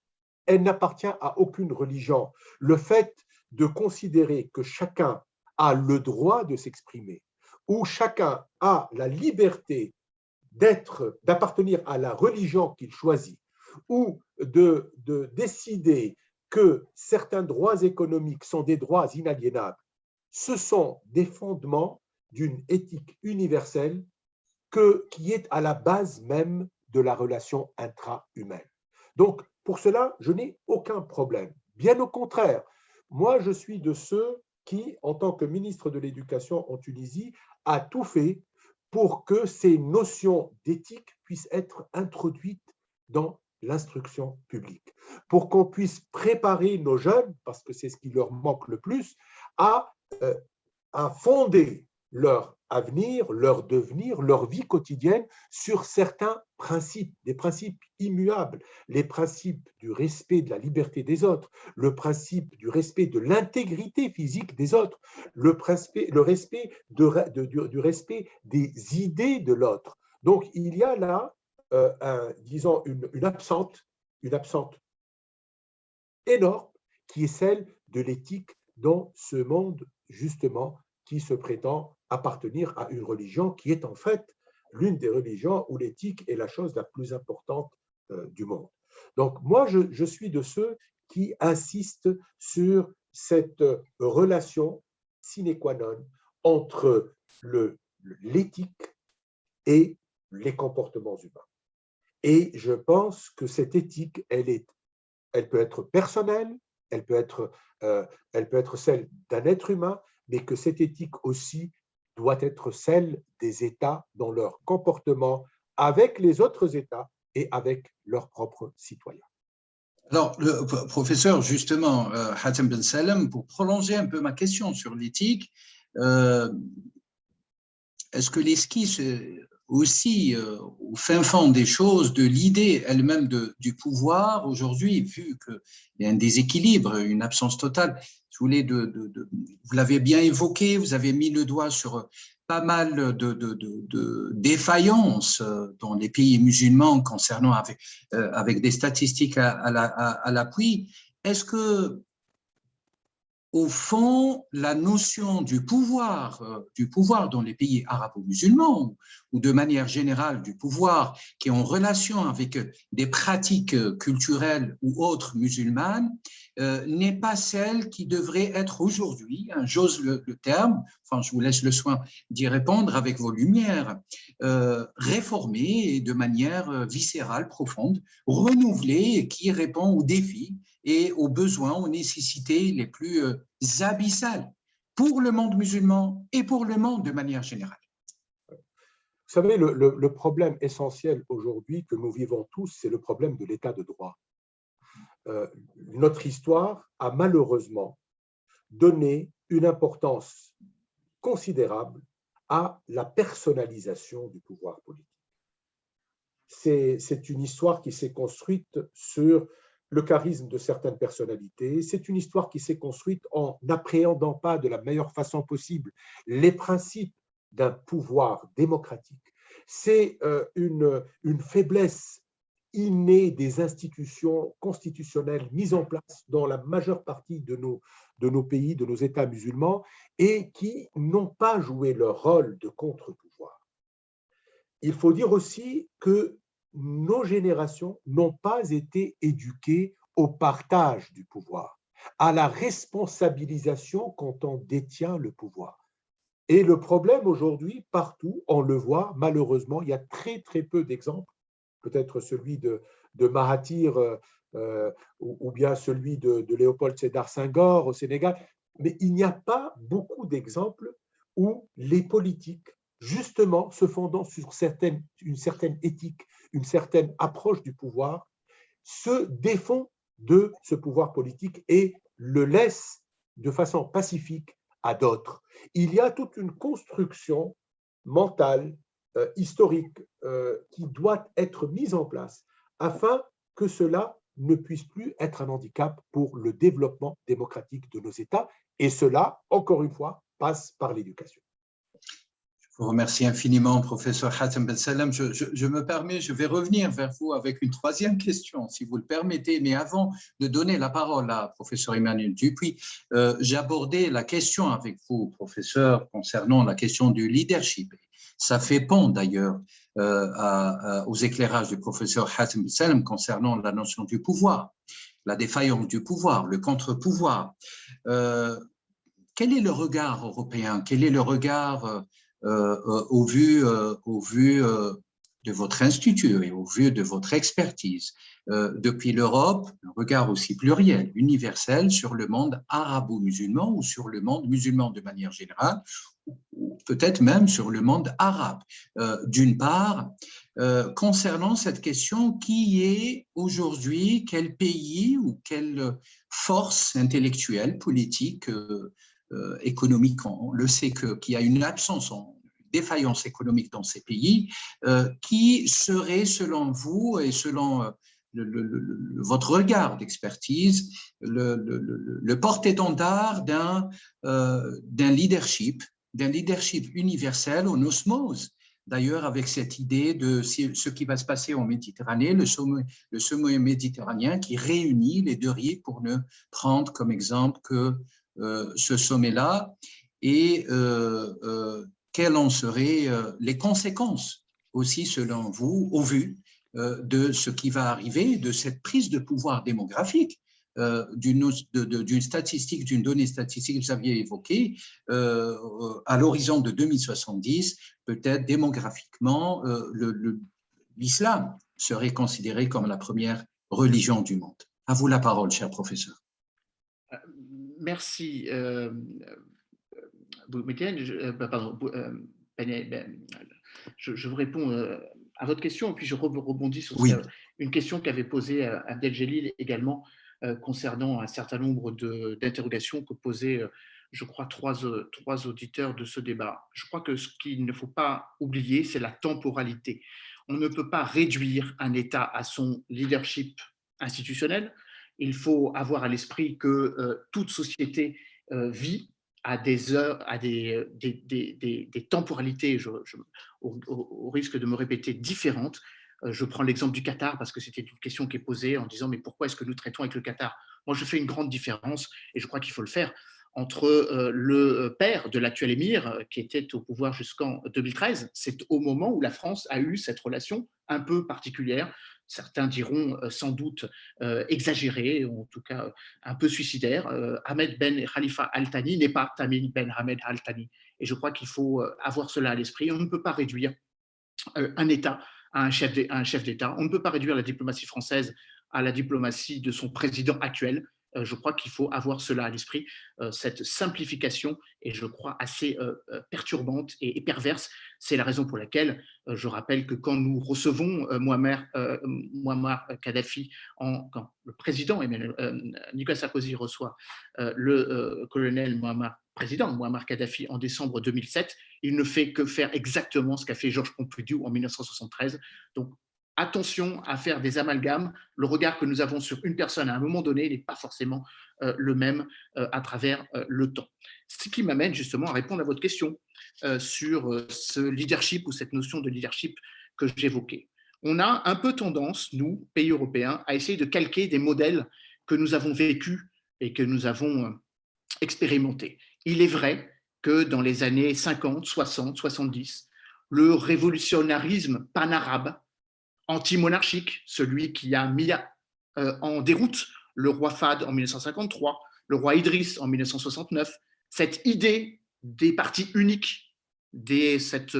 Elle n'appartient à aucune religion. Le fait de considérer que chacun a le droit de s'exprimer, ou chacun a la liberté d'appartenir à la religion qu'il choisit, ou de décider que certains droits économiques sont des droits inaliénables, ce sont des fondements d'une éthique universelle qui est à la base même de la relation intra-humaine. Donc, pour cela, je n'ai aucun problème. Bien au contraire, moi, je suis de ceux qui, en tant que ministre de l'Éducation en Tunisie, a tout fait pour que ces notions d'éthique puissent être introduites dans l'instruction publique, pour qu'on puisse préparer nos jeunes, parce que c'est ce qui leur manque le plus, à fonder leur avenir, leur devenir, leur vie quotidienne sur certains principes, des principes immuables, les principes du respect de la liberté des autres, le principe du respect de l'intégrité physique des autres, le respect du respect des idées de l'autre. Donc, il y a là, disons, une absente énorme qui est celle de l'éthique dans ce monde, justement, qui se prétend appartenir à une religion qui est en fait l'une des religions où l'éthique est la chose la plus importante du monde. Donc moi, je suis de ceux qui insistent sur cette relation sine qua non entre l'éthique et les comportements humains. Et je pense que cette éthique, elle peut être personnelle, elle peut être celle d'un être humain, mais que cette éthique aussi doit être celle des États dans leur comportement avec les autres États et avec leurs propres citoyens. Alors, le professeur, justement, Hatem Ben Salem, pour prolonger un peu ma question sur l'éthique, est-ce que l'esquisse aussi, au fin fond des choses, de l'idée elle-même du pouvoir aujourd'hui, vu qu'il y a un déséquilibre, une absence totale, vous l'avez bien évoqué, vous avez mis le doigt sur pas mal de défaillances dans les pays musulmans concernant avec des statistiques à l'appui. Est-ce que au fond, la notion du pouvoir dans les pays arabo-musulmans, ou de manière générale du pouvoir qui est en relation avec des pratiques culturelles ou autres musulmanes, n'est pas celle qui devrait être aujourd'hui, hein, j'ose le terme, enfin je vous laisse le soin d'y répondre avec vos lumières, réformée de manière viscérale, profonde, renouvelée, et qui répond aux défis et aux besoins, aux nécessités les plus abyssales pour le monde musulman et pour le monde de manière générale. Vous savez, le problème essentiel aujourd'hui que nous vivons tous, c'est le problème de l'état de droit. Notre histoire a malheureusement donné une importance considérable à la personnalisation du pouvoir politique. C'est une histoire qui s'est construite sur le charisme de certaines personnalités, c'est une histoire qui s'est construite en n'appréhendant pas de la meilleure façon possible les principes d'un pouvoir démocratique. C'est une faiblesse innée des institutions constitutionnelles mises en place dans la majeure partie de nos pays, de nos États musulmans, et qui n'ont pas joué leur rôle de contre-pouvoir. Il faut dire aussi que nos générations n'ont pas été éduquées au partage du pouvoir, à la responsabilisation quand on détient le pouvoir. Et le problème aujourd'hui, partout, on le voit, malheureusement, il y a très très peu d'exemples, peut-être celui de Mahathir ou bien celui de Léopold Sédar Senghor au Sénégal, mais il n'y a pas beaucoup d'exemples où les politiques, justement se fondant sur une certaine éthique, une certaine approche du pouvoir, se défont de ce pouvoir politique et le laissent de façon pacifique à d'autres. Il y a toute une construction mentale, historique, qui doit être mise en place afin que cela ne puisse plus être un handicap pour le développement démocratique de nos États. Et cela, encore une fois, passe par l'éducation. Je vous remercie infiniment, professeur Hatem Ben Salem. Je me permets, je vais revenir vers vous avec une troisième question, si vous le permettez. Mais avant de donner la parole à professeur Emmanuel Dupuy, j'ai abordé la question avec vous, professeur, concernant la question du leadership. Ça fait pont d'ailleurs aux éclairages du professeur Hatem Ben Salem concernant la notion du pouvoir, la défaillance du pouvoir, le contre-pouvoir. Quel est le regard européen? Quel est le regard au vu de votre institut et au vu de votre expertise, depuis l'Europe, un regard aussi pluriel, universel sur le monde arabo-musulman ou sur le monde musulman de manière générale, ou peut-être même sur le monde arabe. D'une part, concernant cette question, qui est aujourd'hui, quel pays ou quelle force intellectuelle, politique, économique, on le sait qu'il y a une absence, une défaillance économique dans ces pays, qui serait selon vous et selon votre regard d'expertise le porte-étendard d'un leadership universel en osmose, d'ailleurs avec cette idée de ce qui va se passer en Méditerranée, le sommet méditerranéen qui réunit les deux rives, pour ne prendre comme exemple que ce sommet-là, et quelles en seraient les conséquences aussi selon vous, au vu de ce qui va arriver, de cette prise de pouvoir démographique, d'une statistique, d'une donnée statistique que vous aviez évoquée, à l'horizon de 2070, peut-être démographiquement, l'islam serait considéré comme la première religion du monde. À vous la parole, cher professeur. Merci. Je vous réponds à votre question, et puis je rebondis sur une question qu'avait posée Abdel Jalil également, concernant un certain nombre d'interrogations que posaient, je crois, trois auditeurs de ce débat. Je crois que ce qu'il ne faut pas oublier, c'est la temporalité. On ne peut pas réduire un État à son leadership institutionnel. Il faut avoir à l'esprit que toute société vit à des heures, à des temporalités, au risque de me répéter, différentes. Je prends l'exemple du Qatar parce que c'était une question qui est posée en disant mais pourquoi est-ce que nous traitons avec le Qatar? Moi, je fais une grande différence et je crois qu'il faut le faire entre le père de l'actuel émir, qui était au pouvoir jusqu'en 2013. C'est au moment où la France a eu cette relation un peu particulière, certains diront sans doute exagérée, ou en tout cas un peu suicidaire. Ahmed Ben Khalifa Al Thani n'est pas Tamim Ben Hamed Al Thani. Et je crois qu'il faut avoir cela à l'esprit. On ne peut pas réduire un État à un chef d'État. On ne peut pas réduire la diplomatie française à la diplomatie de son président actuel. Je crois qu'il faut avoir cela à l'esprit, cette simplification est, je crois, assez perturbante et perverse. C'est la raison pour laquelle je rappelle que quand nous recevons Muammar Kadhafi, quand le président Nicolas Sarkozy reçoit le colonel président Muammar Kadhafi en décembre 2007, il ne fait que faire exactement ce qu'a fait Georges Pompidou en 1973. Donc, attention à faire des amalgames. Le regard que nous avons sur une personne à un moment donné n'est pas forcément le même à travers le temps. Ce qui m'amène justement à répondre à votre question sur ce leadership ou cette notion de leadership que j'évoquais. On a un peu tendance, nous, pays européens, à essayer de calquer des modèles que nous avons vécus et que nous avons expérimentés. Il est vrai que dans les années 50, 60, 70, le révolutionnarisme pan-arabe anti-monarchique, celui qui a mis en déroute le roi Fahd en 1953, le roi Idriss en 1969, cette idée des partis uniques, cet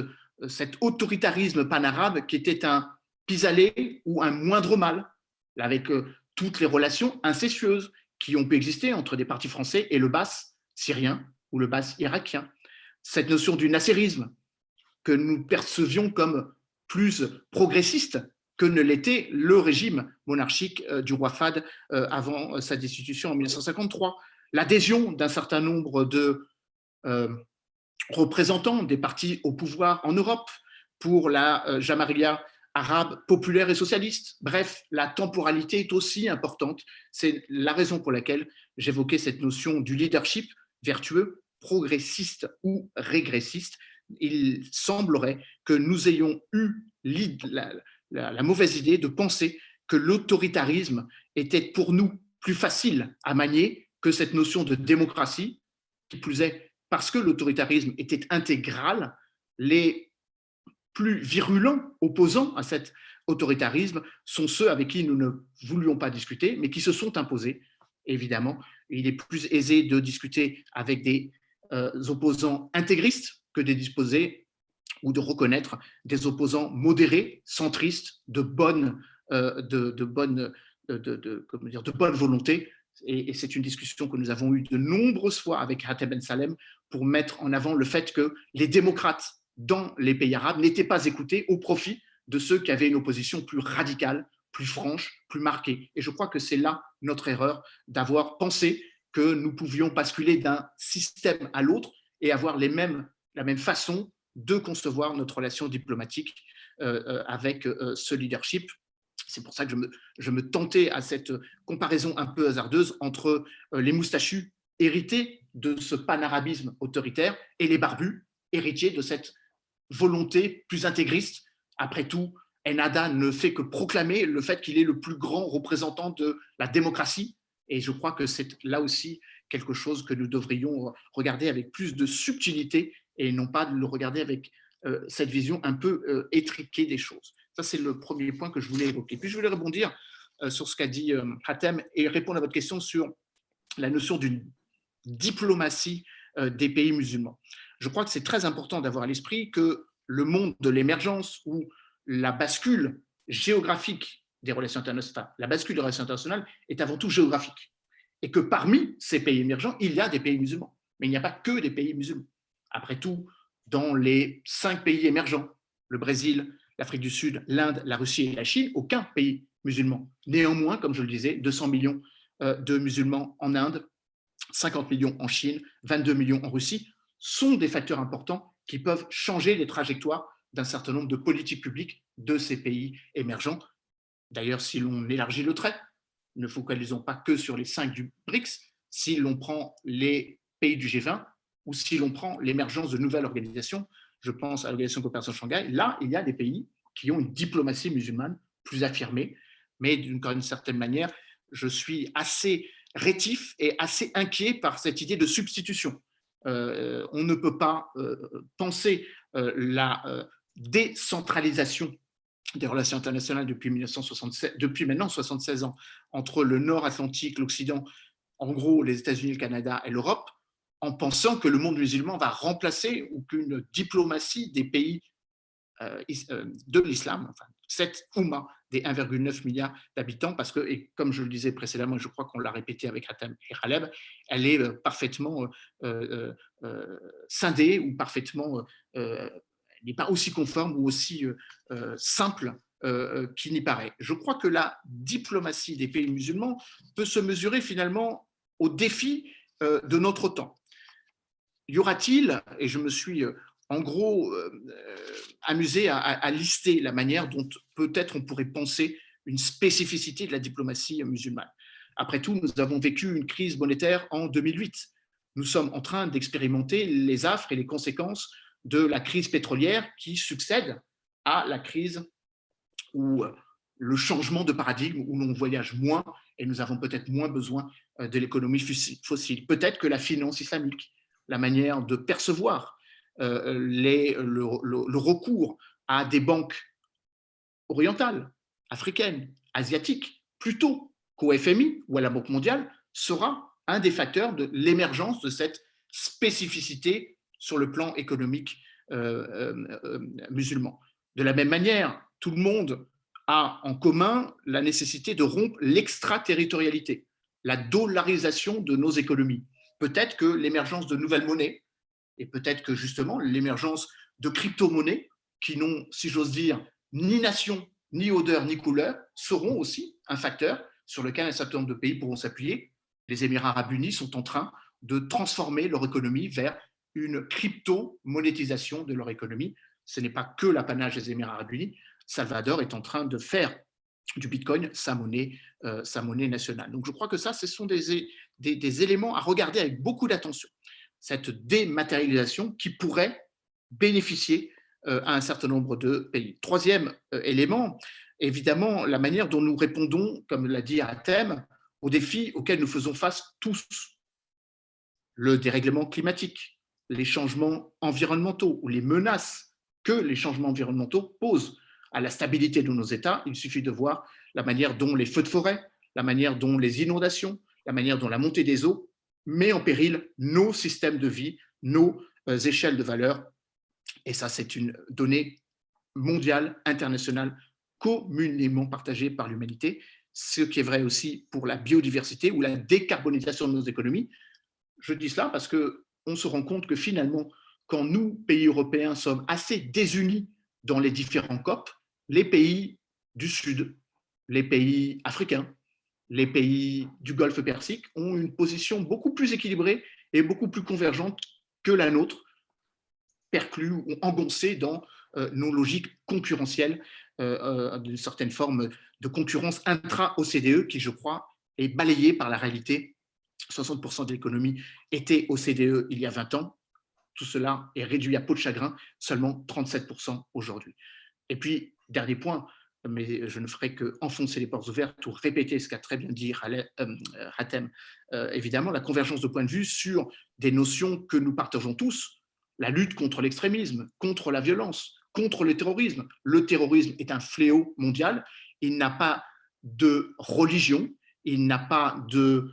autoritarisme pan-arabe qui était un pis-aller ou un moindre mal, avec toutes les relations incestueuses qui ont pu exister entre des partis français et le Baas syrien ou le Baas irakien. Cette notion du nasserisme que nous percevions comme plus progressiste que ne l'était le régime monarchique du roi Fahd avant sa destitution en 1953. L'adhésion d'un certain nombre de représentants des partis au pouvoir en Europe pour la Jamaria arabe populaire et socialiste. Bref, la temporalité est aussi importante. C'est la raison pour laquelle j'évoquais cette notion du leadership vertueux, progressiste ou régressiste. Il semblerait que nous ayons eu la mauvaise idée de penser que l'autoritarisme était pour nous plus facile à manier que cette notion de démocratie, qui plus est parce que l'autoritarisme était intégral. Les plus virulents opposants à cet autoritarisme sont ceux avec qui nous ne voulions pas discuter, mais qui se sont imposés. Évidemment, il est plus aisé de discuter avec des opposants intégristes que de disposer ou de reconnaître des opposants modérés, centristes, de bonne volonté. Et c'est une discussion que nous avons eue de nombreuses fois avec Hatem Ben Salem pour mettre en avant le fait que les démocrates dans les pays arabes n'étaient pas écoutés au profit de ceux qui avaient une opposition plus radicale, plus franche, plus marquée. Et je crois que c'est là notre erreur d'avoir pensé que nous pouvions basculer d'un système à l'autre et avoir la même façon de concevoir notre relation diplomatique avec ce leadership. C'est pour ça que je me tentais à cette comparaison un peu hasardeuse entre les moustachus hérités de ce panarabisme autoritaire et les barbus héritiers de cette volonté plus intégriste. Après tout, Ennahda ne fait que proclamer le fait qu'il est le plus grand représentant de la démocratie. Et je crois que c'est là aussi quelque chose que nous devrions regarder avec plus de subtilité et non pas de le regarder avec cette vision un peu étriquée des choses. Ça, c'est le premier point que je voulais évoquer. Puis, je voulais rebondir sur ce qu'a dit Hatem et répondre à votre question sur la notion d'une diplomatie des pays musulmans. Je crois que c'est très important d'avoir à l'esprit que le monde de l'émergence ou la bascule géographique des relations internationales, la bascule des relations internationales est avant tout géographique. Et que parmi ces pays émergents, il y a des pays musulmans. Mais il n'y a pas que des pays musulmans. Après tout, dans les 5 pays émergents, le Brésil, l'Afrique du Sud, l'Inde, la Russie et la Chine, aucun pays musulman. Néanmoins, comme je le disais, 200 millions de musulmans en Inde, 50 millions en Chine, 22 millions en Russie, sont des facteurs importants qui peuvent changer les trajectoires d'un certain nombre de politiques publiques de ces pays émergents. D'ailleurs, si l'on élargit le trait, ne focalisons pas que sur les 5 du BRICS, si l'on prend les pays du G20 ou si l'on prend l'émergence de nouvelles organisations, je pense à l'Organisation de coopération de Shanghai, là, il y a des pays qui ont une diplomatie musulmane plus affirmée, mais d'une certaine manière, je suis assez rétif et assez inquiet par cette idée de substitution. On ne peut pas penser la décentralisation des relations internationales depuis maintenant 76 ans, entre le Nord Atlantique, l'Occident, en gros les États-Unis, le Canada et l'Europe, en pensant que le monde musulman va remplacer ou qu'une diplomatie des pays de l'islam, enfin, cette Oumma des 1,9 milliard d'habitants, parce que, et comme je le disais précédemment, je crois qu'on l'a répété avec Hatem et Khaleb, elle est parfaitement scindée ou parfaitement, elle n'est pas aussi conforme ou aussi simple qu'il n'y paraît. Je crois que la diplomatie des pays musulmans peut se mesurer finalement aux défis de notre temps. Y aura-t-il, et je me suis en gros amusé à lister la manière dont peut-être on pourrait penser une spécificité de la diplomatie musulmane. Après tout, nous avons vécu une crise monétaire en 2008. Nous sommes en train d'expérimenter les affres et les conséquences de la crise pétrolière qui succède à la crise ou le changement de paradigme où l'on voyage moins et nous avons peut-être moins besoin de l'économie fossile. Peut-être que la finance islamique, la manière de percevoir le recours à des banques orientales, africaines, asiatiques, plutôt qu'au FMI ou à la Banque mondiale, sera un des facteurs de l'émergence de cette spécificité sur le plan économique musulman. De la même manière, tout le monde a en commun la nécessité de rompre l'extraterritorialité, la dollarisation de nos économies. Peut-être que l'émergence de nouvelles monnaies et peut-être que justement l'émergence de crypto-monnaies qui n'ont, si j'ose dire, ni nation, ni odeur, ni couleur, seront aussi un facteur sur lequel un certain nombre de pays pourront s'appuyer. Les Émirats arabes unis sont en train de transformer leur économie vers une crypto-monétisation de leur économie. Ce n'est pas que l'apanage des Émirats arabes unis. Salvador est en train de faire du Bitcoin sa monnaie nationale. Donc je crois que ça, ce sont des éléments à regarder avec beaucoup d'attention. Cette dématérialisation qui pourrait bénéficier à un certain nombre de pays. Troisième élément, évidemment, la manière dont nous répondons, comme l'a dit Hatem, aux défis auxquels nous faisons face tous. Le dérèglement climatique, les changements environnementaux ou les menaces que les changements environnementaux posent à la stabilité de nos États. Il suffit de voir la manière dont les feux de forêt, la manière dont les inondations, la manière dont la montée des eaux met en péril nos systèmes de vie, nos échelles de valeur. Et ça, c'est une donnée mondiale, internationale, communément partagée par l'humanité, ce qui est vrai aussi pour la biodiversité ou la décarbonisation de nos économies. Je dis cela parce qu'on se rend compte que finalement, quand nous, pays européens, sommes assez désunis dans les différents COP, les pays du Sud, les pays africains, les pays du Golfe Persique ont une position beaucoup plus équilibrée et beaucoup plus convergente que la nôtre, perclus ou engoncés dans nos logiques concurrentielles, d'une certaine forme de concurrence intra-OCDE qui, je crois, est balayée par la réalité. 60% de l'économie était OCDE il y a 20 ans. Tout cela est réduit à peau de chagrin, seulement 37% aujourd'hui. Et puis, dernier point, mais je ne ferai qu'enfoncer les portes ouvertes ou répéter ce qu'a très bien dit Hatem. Évidemment, la convergence de points de vue sur des notions que nous partageons tous, la lutte contre l'extrémisme, contre la violence, contre le terrorisme. Le terrorisme est un fléau mondial, il n'a pas de religion, il n'a pas de,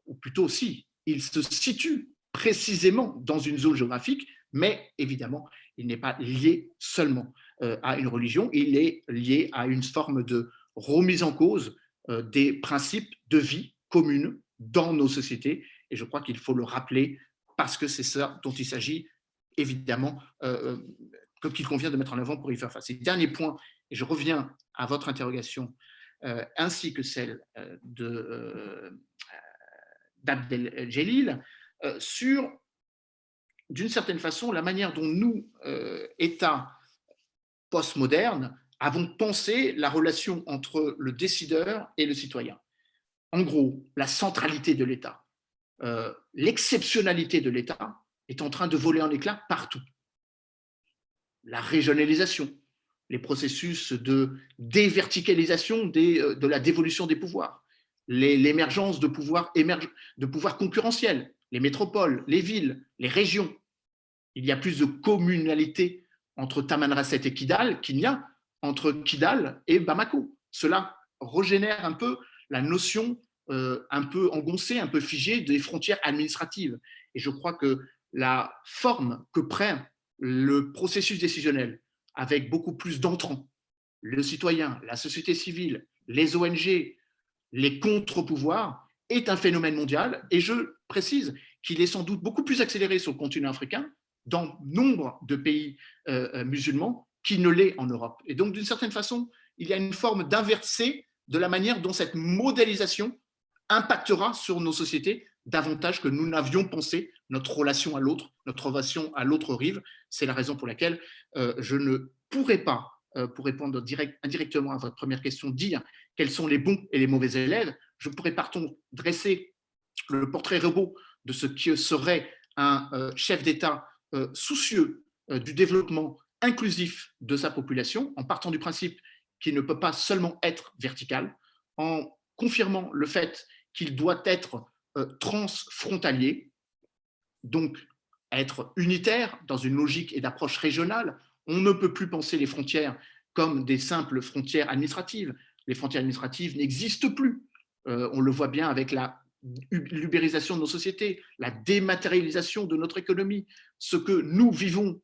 ou plutôt si, il se situe précisément dans une zone géographique, mais évidemment, il n'est pas lié seulement à une religion, il est lié à une forme de remise en cause des principes de vie commune dans nos sociétés. Et je crois qu'il faut le rappeler parce que c'est ça dont il s'agit, évidemment, qu'il convient de mettre en avant pour y faire face. Et dernier point, et je reviens à votre interrogation, ainsi que celle d'Abdel Djelil, sur, d'une certaine façon, la manière dont nous, États postmodernes, avons pensé la relation entre le décideur et le citoyen. En gros, la centralité de l'État, l'exceptionnalité de l'État est en train de voler en éclats partout. La régionalisation, les processus de déverticalisation de la dévolution des pouvoirs, l'émergence de pouvoirs concurrentiels, les métropoles, les villes, les régions. Il y a plus de communalité entre Tamanrasset et Kidal qu'il n'y a entre Kidal et Bamako. Cela régénère un peu la notion un peu engoncée, un peu figée des frontières administratives. Et je crois que la forme que prend le processus décisionnel, avec beaucoup plus d'entrants, le citoyen, la société civile, les ONG, les contre-pouvoirs, est un phénomène mondial. Et je précise qu'il est sans doute beaucoup plus accéléré sur le continent africain, dans nombre de pays musulmans, qu'il ne l'est en Europe. Et donc, d'une certaine façon, il y a une forme d'inversé de la manière dont cette modélisation impactera sur nos sociétés davantage que nous n'avions pensé notre relation à l'autre, notre relation à l'autre rive. C'est la raison pour laquelle je ne pourrais pas, pour répondre indirectement à votre première question, dire quels sont les bons et les mauvais élèves. Je pourrais, partons, dresser le portrait robot de ce qui serait un chef d'État soucieux du développement inclusif de sa population, en partant du principe qu'il ne peut pas seulement être vertical, en confirmant le fait qu'il doit être transfrontalier, donc être unitaire dans une logique et d'approche régionale. On ne peut plus penser les frontières comme des simples frontières administratives. Les frontières administratives n'existent plus. On le voit bien avec la l'ubérisation de nos sociétés, la dématérialisation de notre économie. Ce que nous vivons,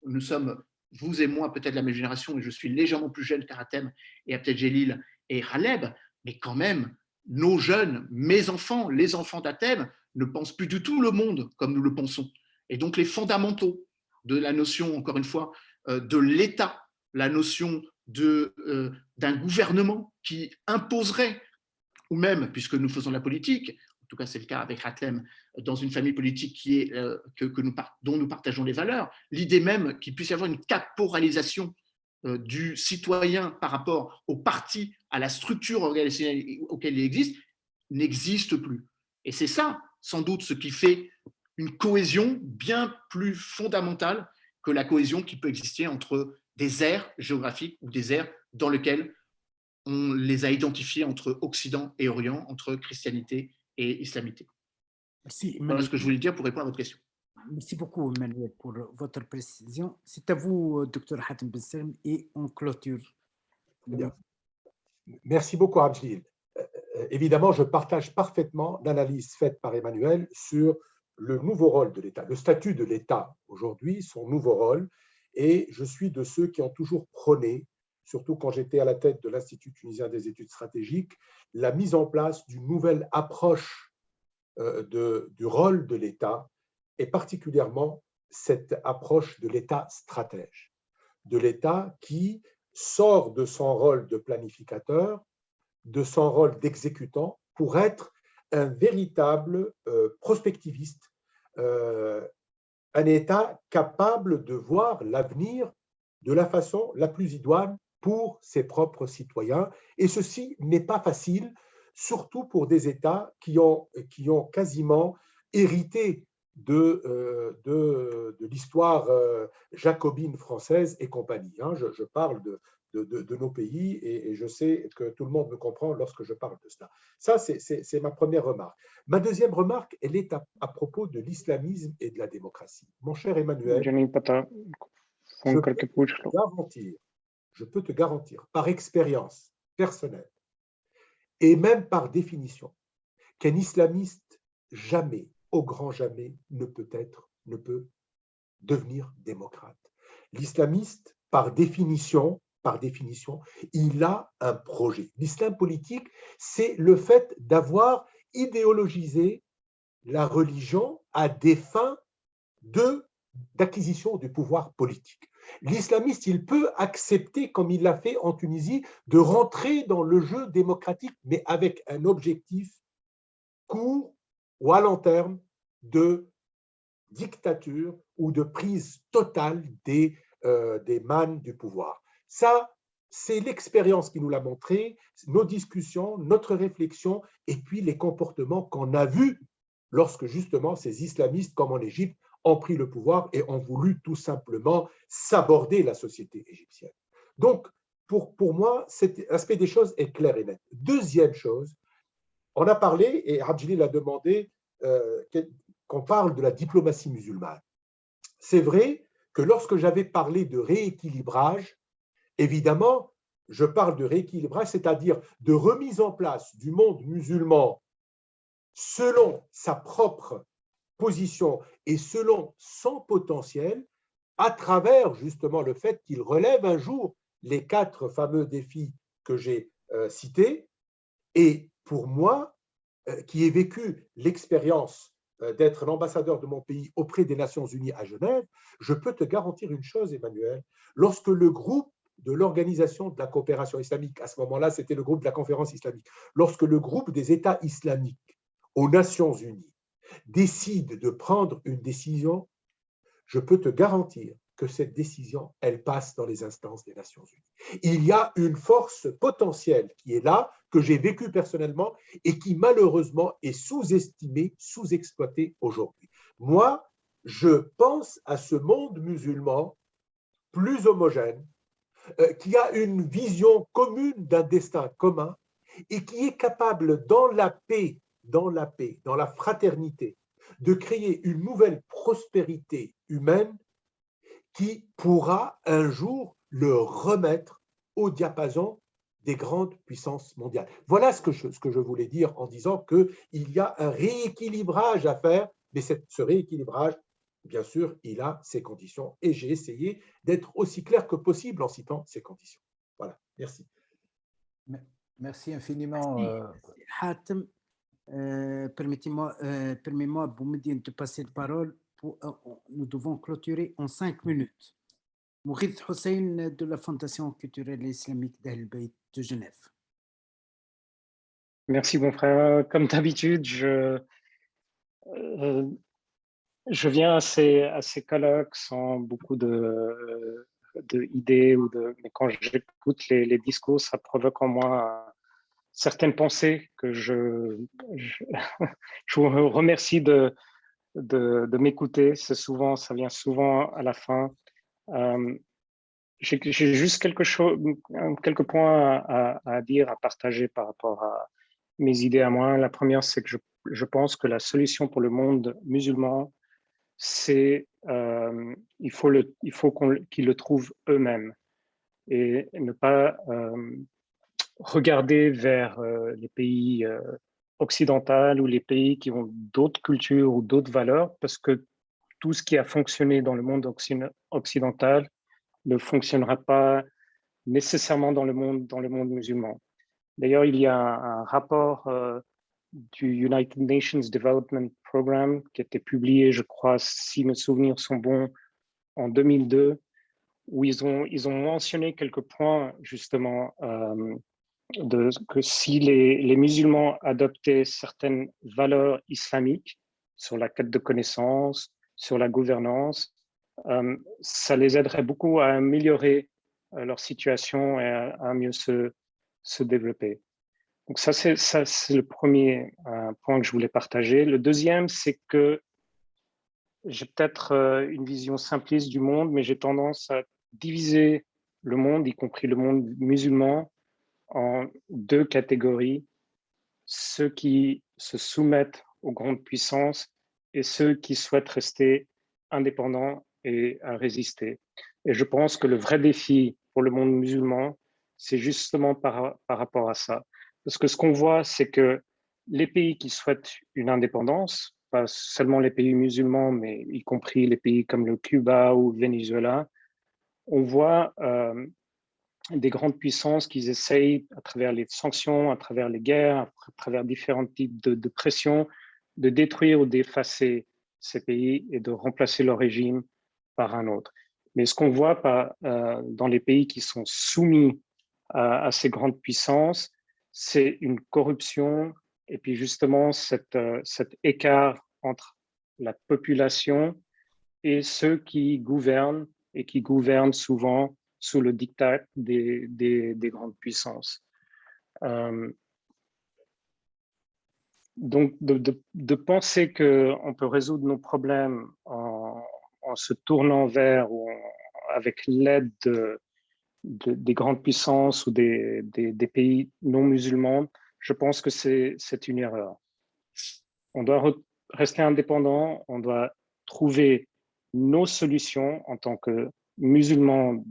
nous sommes, vous et moi, peut-être la même génération, et je suis légèrement plus jeune qu'Aratem et Abdeljelil et Khaleb, mais quand même, nos jeunes, mes enfants, les enfants d'Athènes ne pensent plus du tout le monde comme nous le pensons. Et donc les fondamentaux de la notion, encore une fois, de l'État, la notion d'un gouvernement qui imposerait, ou même, puisque nous faisons la politique, en tout cas c'est le cas avec Hatem, dans une famille politique qui est, dont nous partageons les valeurs, l'idée même qu'il puisse y avoir une caporalisation du citoyen par rapport au parti, à la structure organisationnelle auquel il existe, n'existe plus. Et c'est ça, sans doute, ce qui fait une cohésion bien plus fondamentale que la cohésion qui peut exister entre des aires géographiques ou des aires dans lesquelles on les a identifiés entre Occident et Orient, entre christianité et islamité. Merci. Voilà ce que je voulais dire pour répondre à votre question. Merci beaucoup, Emmanuel, pour votre précision. C'est à vous, Dr Hatem Ben Salem, et on clôture. Bien. Merci beaucoup, Abdeljelil. Évidemment, je partage parfaitement l'analyse faite par Emmanuel sur le nouveau rôle de l'État, le statut de l'État aujourd'hui, son nouveau rôle, et je suis de ceux qui ont toujours prôné, surtout quand j'étais à la tête de l'Institut tunisien des études stratégiques, la mise en place d'une nouvelle approche du rôle de l'État, et particulièrement cette approche de l'État stratège, de l'État qui sort de son rôle de planificateur, de son rôle d'exécutant, pour être un véritable prospectiviste, un État capable de voir l'avenir de la façon la plus idoine pour ses propres citoyens. Et ceci n'est pas facile, surtout pour des États qui ont quasiment hérité de l'histoire jacobine française et compagnie. Je parle de nos pays et je sais que tout le monde me comprend lorsque je parle de cela. Ça, c'est ma première remarque. Ma deuxième remarque, elle est à propos de l'islamisme et de la démocratie. Mon cher Emmanuel, je peux te garantir par expérience personnelle et même par définition qu'un islamiste jamais, au grand jamais, ne peut devenir démocrate. L'islamiste, par définition, il a un projet. L'islam politique, c'est le fait d'avoir idéologisé la religion à des fins d'acquisition du pouvoir politique. L'islamiste, il peut accepter, comme il l'a fait en Tunisie, de rentrer dans le jeu démocratique, mais avec un objectif court ou à long terme de dictature ou de prise totale des mannes du pouvoir. Ça, c'est l'expérience qui nous l'a montré, nos discussions, notre réflexion, et puis les comportements qu'on a vus lorsque justement ces islamistes, comme en Égypte, ont pris le pouvoir et ont voulu tout simplement saborder la société égyptienne. Donc, pour moi, cet aspect des choses est clair et net. Deuxième chose, On a parlé, et Abdjelil a demandé qu'on parle de la diplomatie musulmane. C'est vrai que lorsque j'avais parlé de rééquilibrage, évidemment, je parle de rééquilibrage, c'est-à-dire de remise en place du monde musulman selon sa propre position et selon son potentiel, à travers justement le fait qu'il relève un jour les 4 fameux défis que j'ai cités. Et pour moi, qui ai vécu l'expérience d'être l'ambassadeur de mon pays auprès des Nations Unies à Genève, je peux te garantir une chose, Emmanuel, lorsque le groupe de l'Organisation de la coopération islamique, à ce moment-là, c'était le groupe de la conférence islamique, lorsque le groupe des États islamiques aux Nations Unies décide de prendre une décision, je peux te garantir que cette décision, elle passe dans les instances des Nations Unies. Il y a une force potentielle qui est là, que j'ai vécue personnellement et qui malheureusement est sous-estimée, sous-exploitée aujourd'hui. Moi, je pense à ce monde musulman plus homogène, qui a une vision commune d'un destin commun et qui est capable, dans la paix, dans la fraternité, de créer une nouvelle prospérité humaine qui pourra un jour le remettre au diapason des grandes puissances mondiales. Voilà ce que je voulais dire en disant qu'il y a un rééquilibrage à faire, mais ce rééquilibrage, bien sûr, il a ses conditions. Et j'ai essayé d'être aussi clair que possible en citant ces conditions. Voilà, merci. Merci infiniment. Hatem, permets-moi, Boumediene, de passer la parole. Nous devons clôturer en 5 minutes. Mouride Hussein de la Fondation culturelle islamique d'Ahl Bayt de Genève. Merci, mon frère. Comme d'habitude, je viens à ces colloques sans beaucoup d'idées, mais quand j'écoute les discours, ça provoque en moi certaines pensées que je vous remercie de m'écouter. Ça vient souvent à la fin. J'ai juste quelques points à dire, à partager par rapport à mes idées à moi. La première, c'est que je pense que la solution pour le monde musulman, c'est il faut qu'ils le trouvent eux-mêmes et ne pas regarder vers les pays occidentaux ou les pays qui ont d'autres cultures ou d'autres valeurs, parce que tout ce qui a fonctionné dans le monde occidental ne fonctionnera pas nécessairement dans le monde musulman. D'ailleurs, il y a un rapport du United Nations Development Programme qui a été publié, je crois, si mes souvenirs sont bons, en 2002, où ils ont mentionné quelques points justement que si les musulmans adoptaient certaines valeurs islamiques sur la quête de connaissances, sur la gouvernance, ça les aiderait beaucoup à améliorer leur situation et à mieux se développer. Donc ça, c'est le premier point que je voulais partager. Le deuxième, c'est que j'ai peut-être une vision simpliste du monde, mais j'ai tendance à diviser le monde, y compris le monde musulman, en 2 catégories. Ceux qui se soumettent aux grandes puissances et ceux qui souhaitent rester indépendants et à résister. Et je pense que le vrai défi pour le monde musulman, c'est justement par rapport à ça. Parce que ce qu'on voit, c'est que les pays qui souhaitent une indépendance, pas seulement les pays musulmans, mais y compris les pays comme le Cuba ou le Venezuela, on voit des grandes puissances qui essayent, à travers les sanctions, à travers les guerres, à travers différents types de pressions, de détruire ou d'effacer ces pays et de remplacer leur régime par un autre. Mais ce qu'on voit dans les pays qui sont soumis à ces grandes puissances, c'est une corruption et puis justement cet écart entre la population et ceux qui gouvernent et qui gouvernent souvent sous le diktat des grandes puissances. Donc, de penser qu'on peut résoudre nos problèmes en se tournant vers ou avec l'aide des grandes puissances ou des pays non musulmans, je pense que c'est une erreur. On doit rester indépendant, on doit trouver nos solutions en tant que musulmans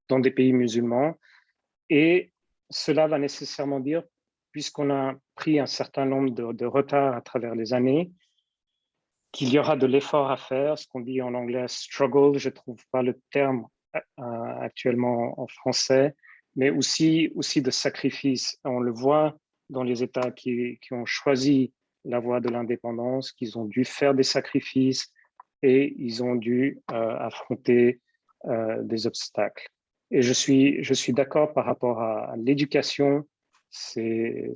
dans des pays musulmans, et cela va nécessairement dire, puisqu'on a pris un certain nombre de retards à travers les années, qu'il y aura de l'effort à faire, ce qu'on dit en anglais struggle, je ne trouve pas le terme actuellement en français, mais aussi de sacrifice. On le voit dans les États qui ont choisi la voie de l'indépendance, qu'ils ont dû faire des sacrifices et ils ont dû affronter des obstacles. Et je suis d'accord par rapport à l'éducation, c'est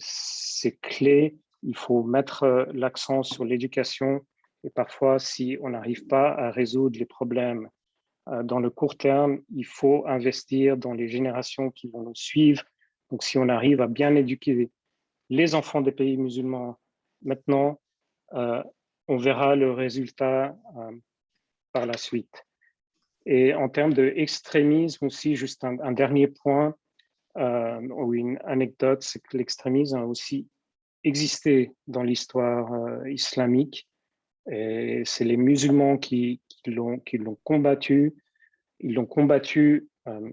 clé, il faut mettre l'accent sur l'éducation. Et parfois, si on n'arrive pas à résoudre les problèmes dans le court terme, il faut investir dans les générations qui vont nous suivre. Donc, si on arrive à bien éduquer les enfants des pays musulmans maintenant, on verra le résultat par la suite. Et en termes d'extrémisme aussi, juste un dernier point ou une anecdote, c'est que l'extrémisme a aussi existé dans l'histoire islamique. Et c'est les musulmans qui l'ont combattu. Ils l'ont combattu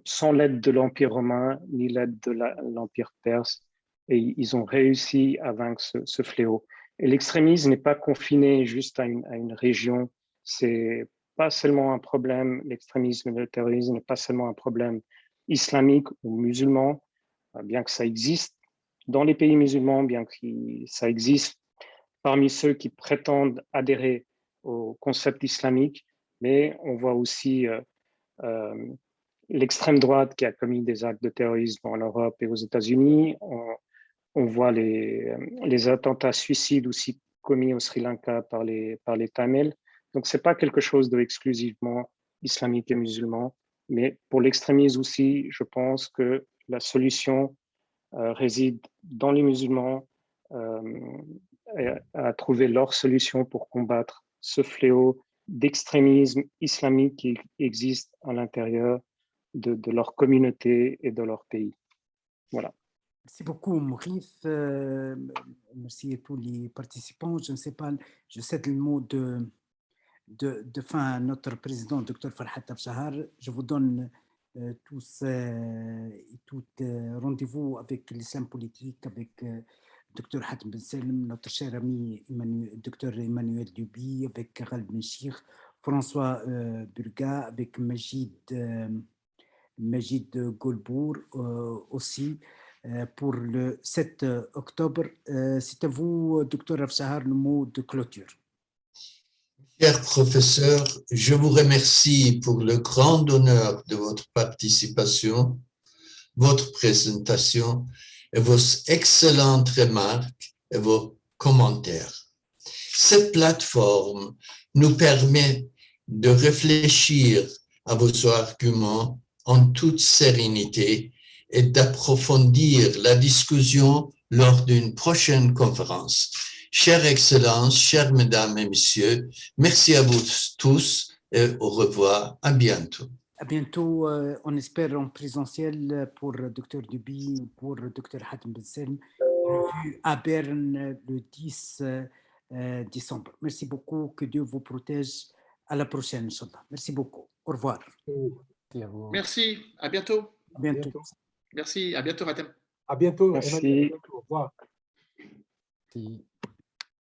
sans l'aide de l'Empire romain ni l'aide de l'Empire perse. Et ils ont réussi à vaincre ce fléau. Et l'extrémisme n'est pas confiné juste à une région. C'est pas seulement un problème, l'extrémisme et le terrorisme n'est pas seulement un problème islamique ou musulman, bien que ça existe dans les pays musulmans, bien que ça existe parmi ceux qui prétendent adhérer au concept islamique, mais on voit aussi l'extrême droite qui a commis des actes de terrorisme en Europe et aux États-Unis. On voit les attentats suicides aussi commis au Sri Lanka par les Tamils. Donc, ce n'est pas quelque chose d'exclusivement islamique et musulman, mais pour l'extrémisme aussi, je pense que la solution réside dans les musulmans, à trouver leur solution pour combattre ce fléau d'extrémisme islamique qui existe à l'intérieur de leur communauté et de leur pays. Voilà. Merci beaucoup, Mourif. Merci à tous les participants. Je ne sais pas, je cède le mot de fin à notre président, Dr Farhat Afshar. Je vous donne tous et toutes rendez-vous avec l'islam politique, avec Dr Hatem Ben Salem, notre cher ami Dr Emmanuel Duby, avec Ghalb Ben Cheikh, François Burga, avec Majid Golbour aussi, pour le 7 octobre. C'est à vous, Dr Afshar, le mot de clôture. Cher professeur, je vous remercie pour le grand honneur de votre participation, votre présentation et vos excellentes remarques et vos commentaires. Cette plateforme nous permet de réfléchir à vos arguments en toute sérénité et d'approfondir la discussion lors d'une prochaine conférence. Chères Excellences, chères Mesdames et Messieurs, merci à vous tous et au revoir. À bientôt. À bientôt, on espère en présentiel pour Dr Duby, pour Dr Hatem Ben Salem, à Berne le 10 décembre. Merci beaucoup, que Dieu vous protège. À la prochaine, Inch'Allah. Merci beaucoup. Au revoir. Merci, à bientôt. À bientôt. Merci, à bientôt, Hatem. À bientôt. Merci. Emmanuel. Au revoir. Merci.